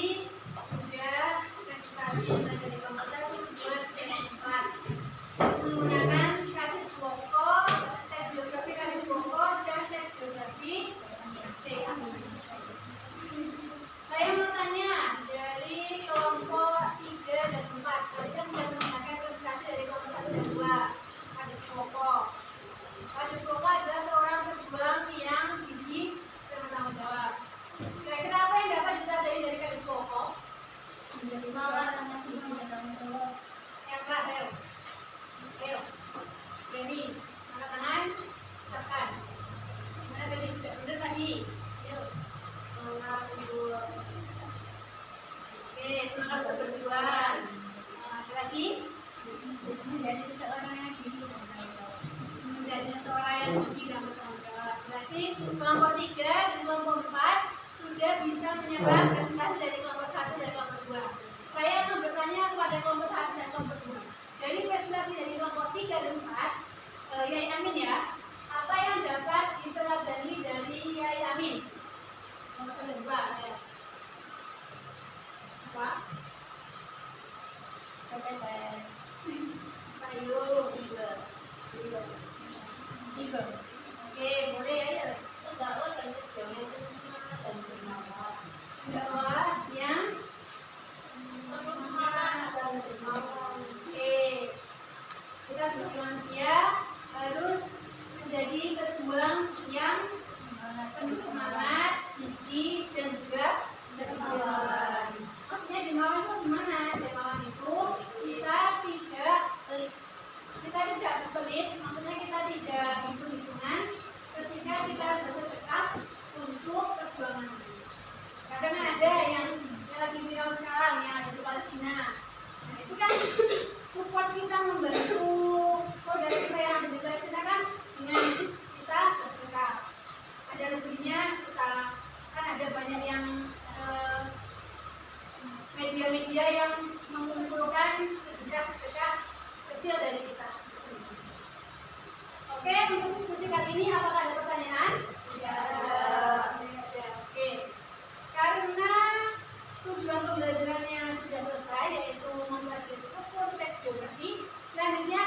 Kepepet. Payung. Tiga. Tiga. Oke, boleh ya. Terdakwa dan terjamin semangat dan bermanfaat. Dakwah yang penuh semangat dan dermawan. Oke, kita sebagai manusia harus menjadi pejuang yang penuh semangat, gigih, dan juga dermawan. Maksudnya dermawan itu gimana? Dermawan itu kita tidak berpelit, maksudnya kita tidak hitung-hitungan ketika kita bersedekah untuk perjuangan ini. Kadang ada yang lagi viral sekarang yang ada di Palestina. Nah, itu kan support kita membantu saudara kita yang ada di Palestina kan dengan kita bersedekah. Ada lebihnya kita kan ada banyak yang media-media yang mengumpulkan sedekah-sedekah kecil dari kita. Oke, untuk diskusi kali ini apakah ada pertanyaan? Tidak ada. Oke. Karena tujuan pembelajarannya sudah selesai, yaitu mempelajari struktur teks biografi, selanjutnya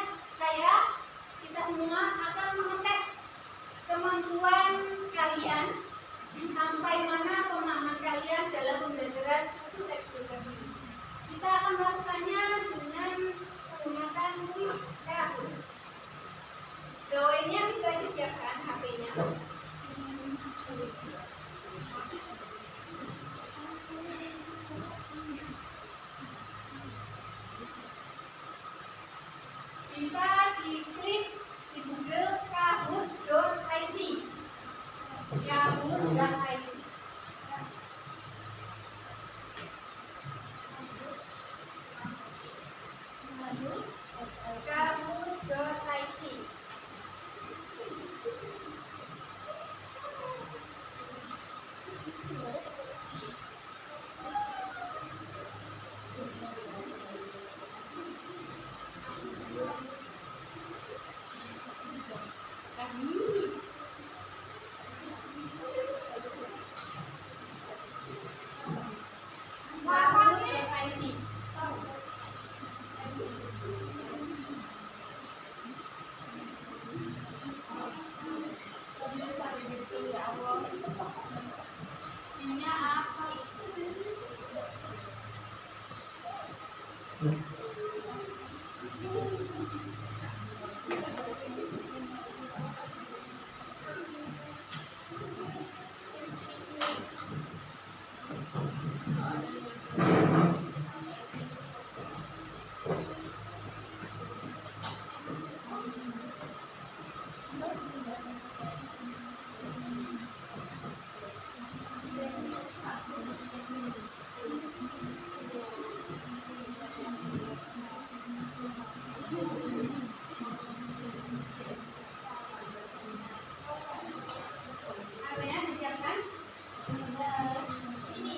kita semua akan mengetes kemampuan kalian sampai mana pemahaman kalian dalam pembelajaran struktur teks biografi. Kita akan melakukannya dengan menggunakan kuis Kahoot. Doanya bisa disiapkan HP-nya. Bisa diklik di Google kahoot.it. Kahoot.it. Kahoot.it. Kahoot.it. Ini apa? HP-nya disiapkan? Ini.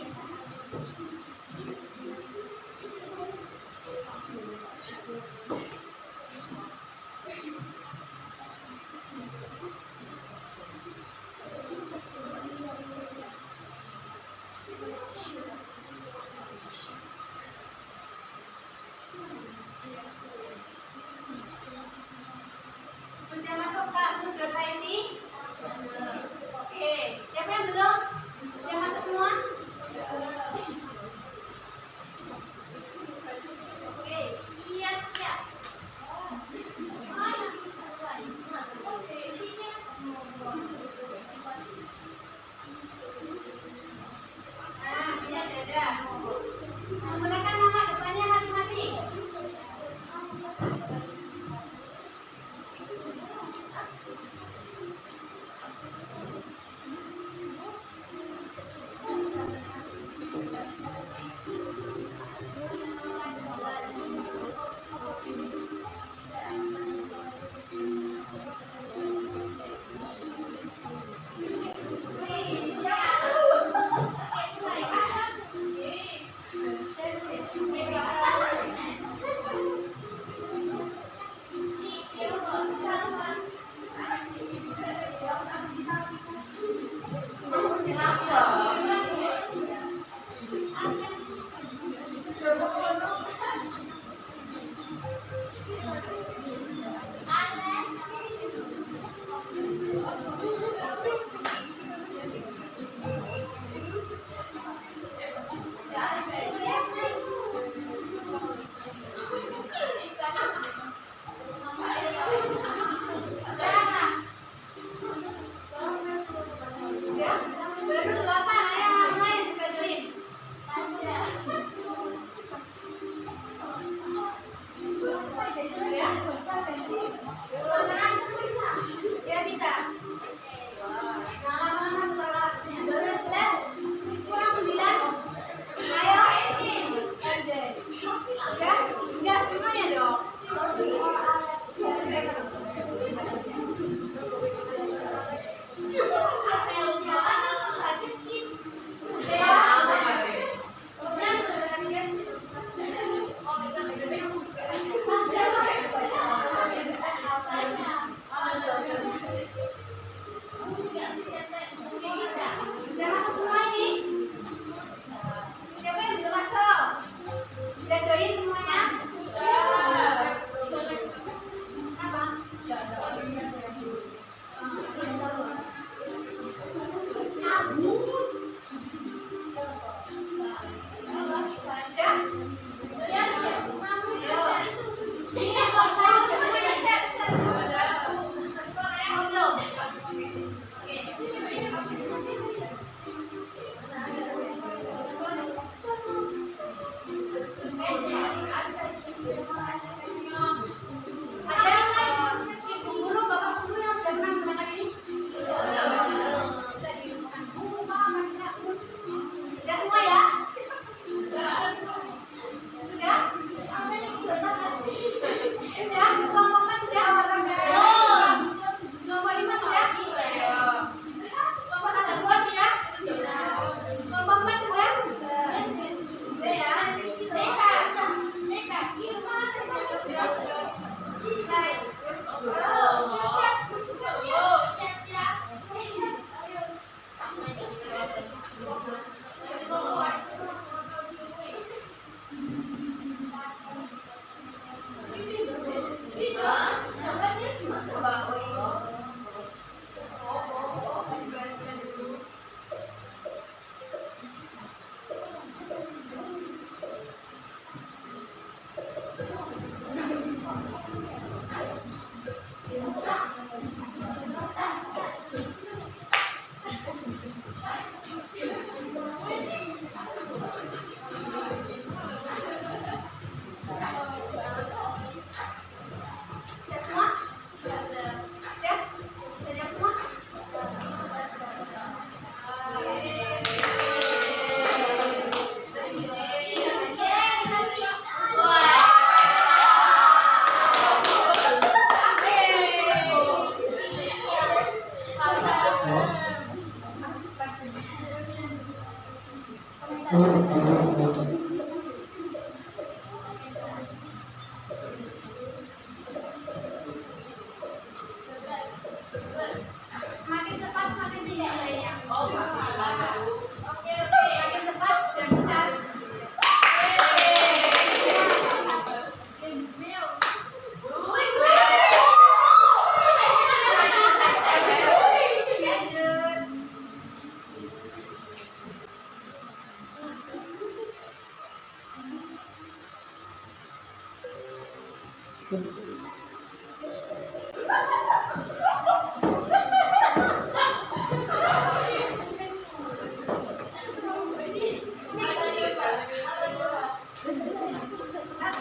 Satu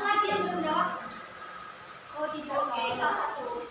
lagi yang belum jawab. Oh tidak. Oke, salah satu.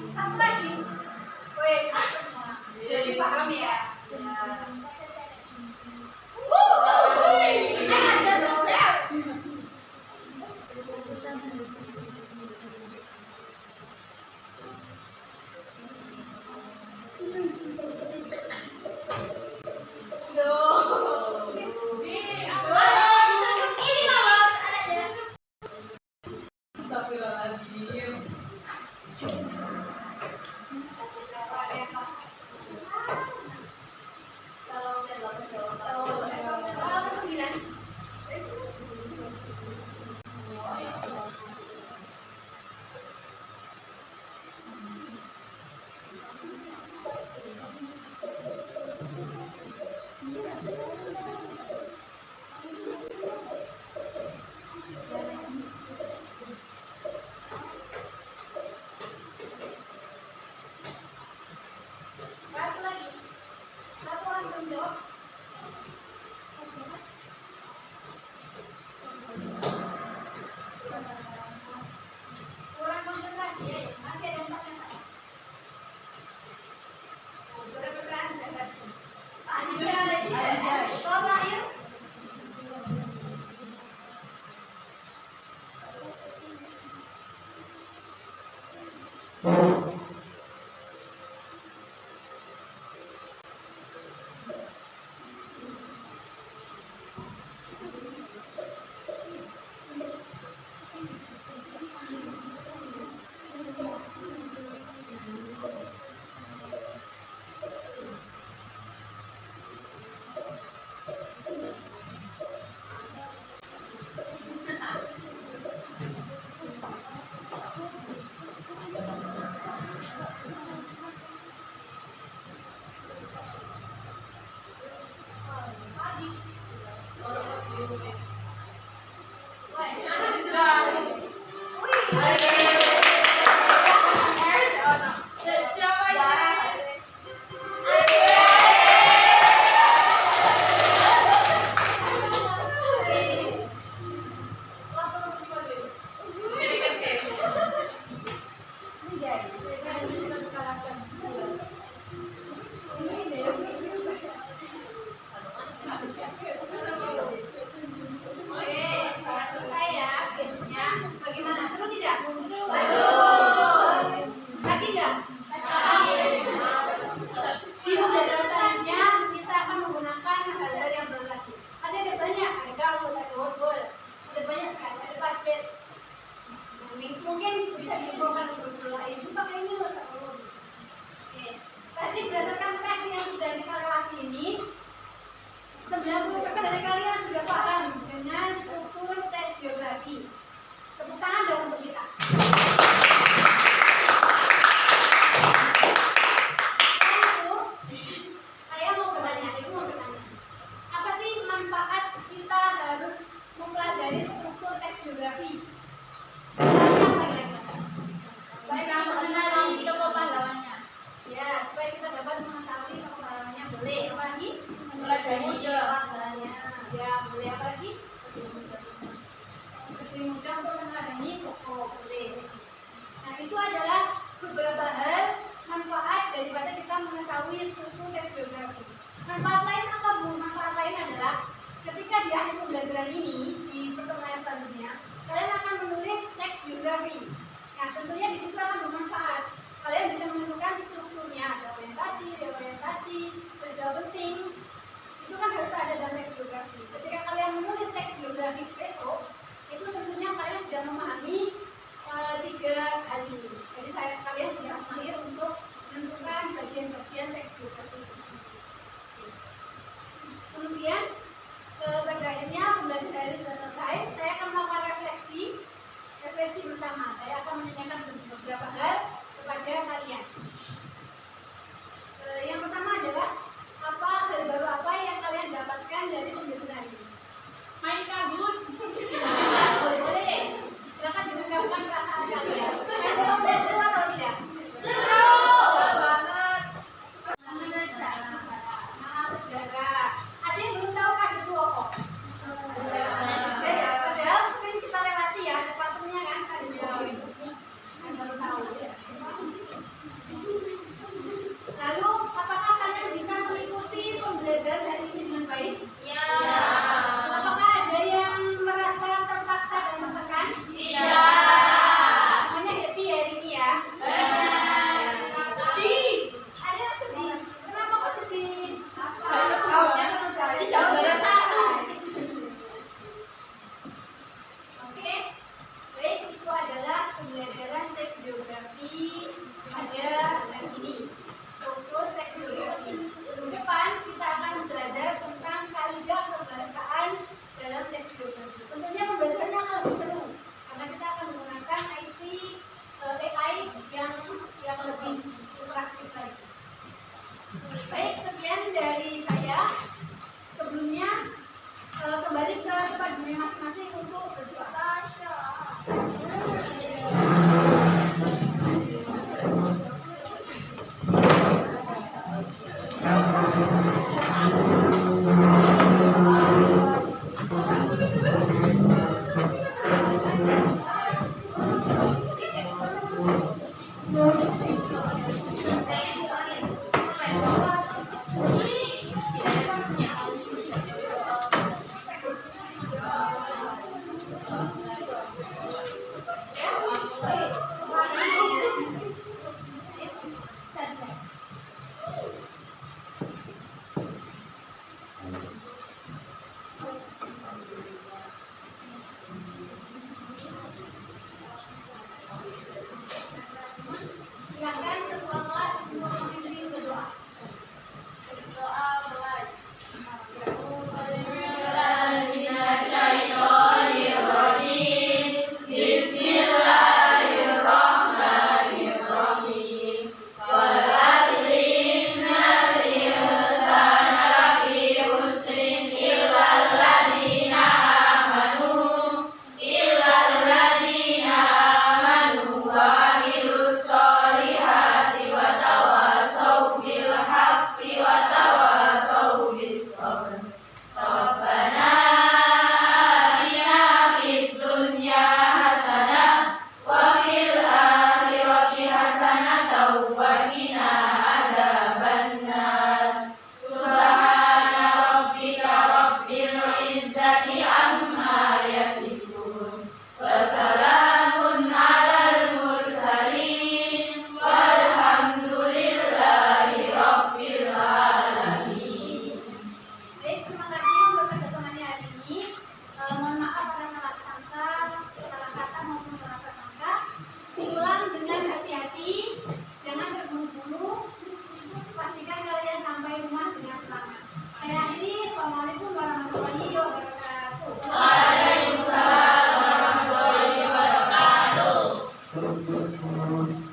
Satu lagi. Woi, jadi paham ya? Soal ke-9. Satu lagi. Satu orang belum jawab. Kurang konsentrasi ya, masih ada 4 yang salah. Sudah berperan, saya ganti. Anjay. Soal terakhir. mungkin bisa diinfokan guru lain itu pakai ini loh sebelum. Oke, tadi berdasarkan tes yang sudah kita lewati ini, 90% dari kalian sudah paham dengan struktur tes biografi. Tepuk tangan dong untuk kita. Saya mau bertanya, apa sih manfaat kita harus mempelajari struktur teks biografi? Apa kira-kira? Supaya kita mengenali tokoh pahlawannya. Ya, supaya kita dapat mengetahui tokoh pahlawannya. Boleh, apa lagi? Mempelajari pahlawannya. Ya, boleh apa lagi? Lebih mudah untuk meneladani wabarakatuh.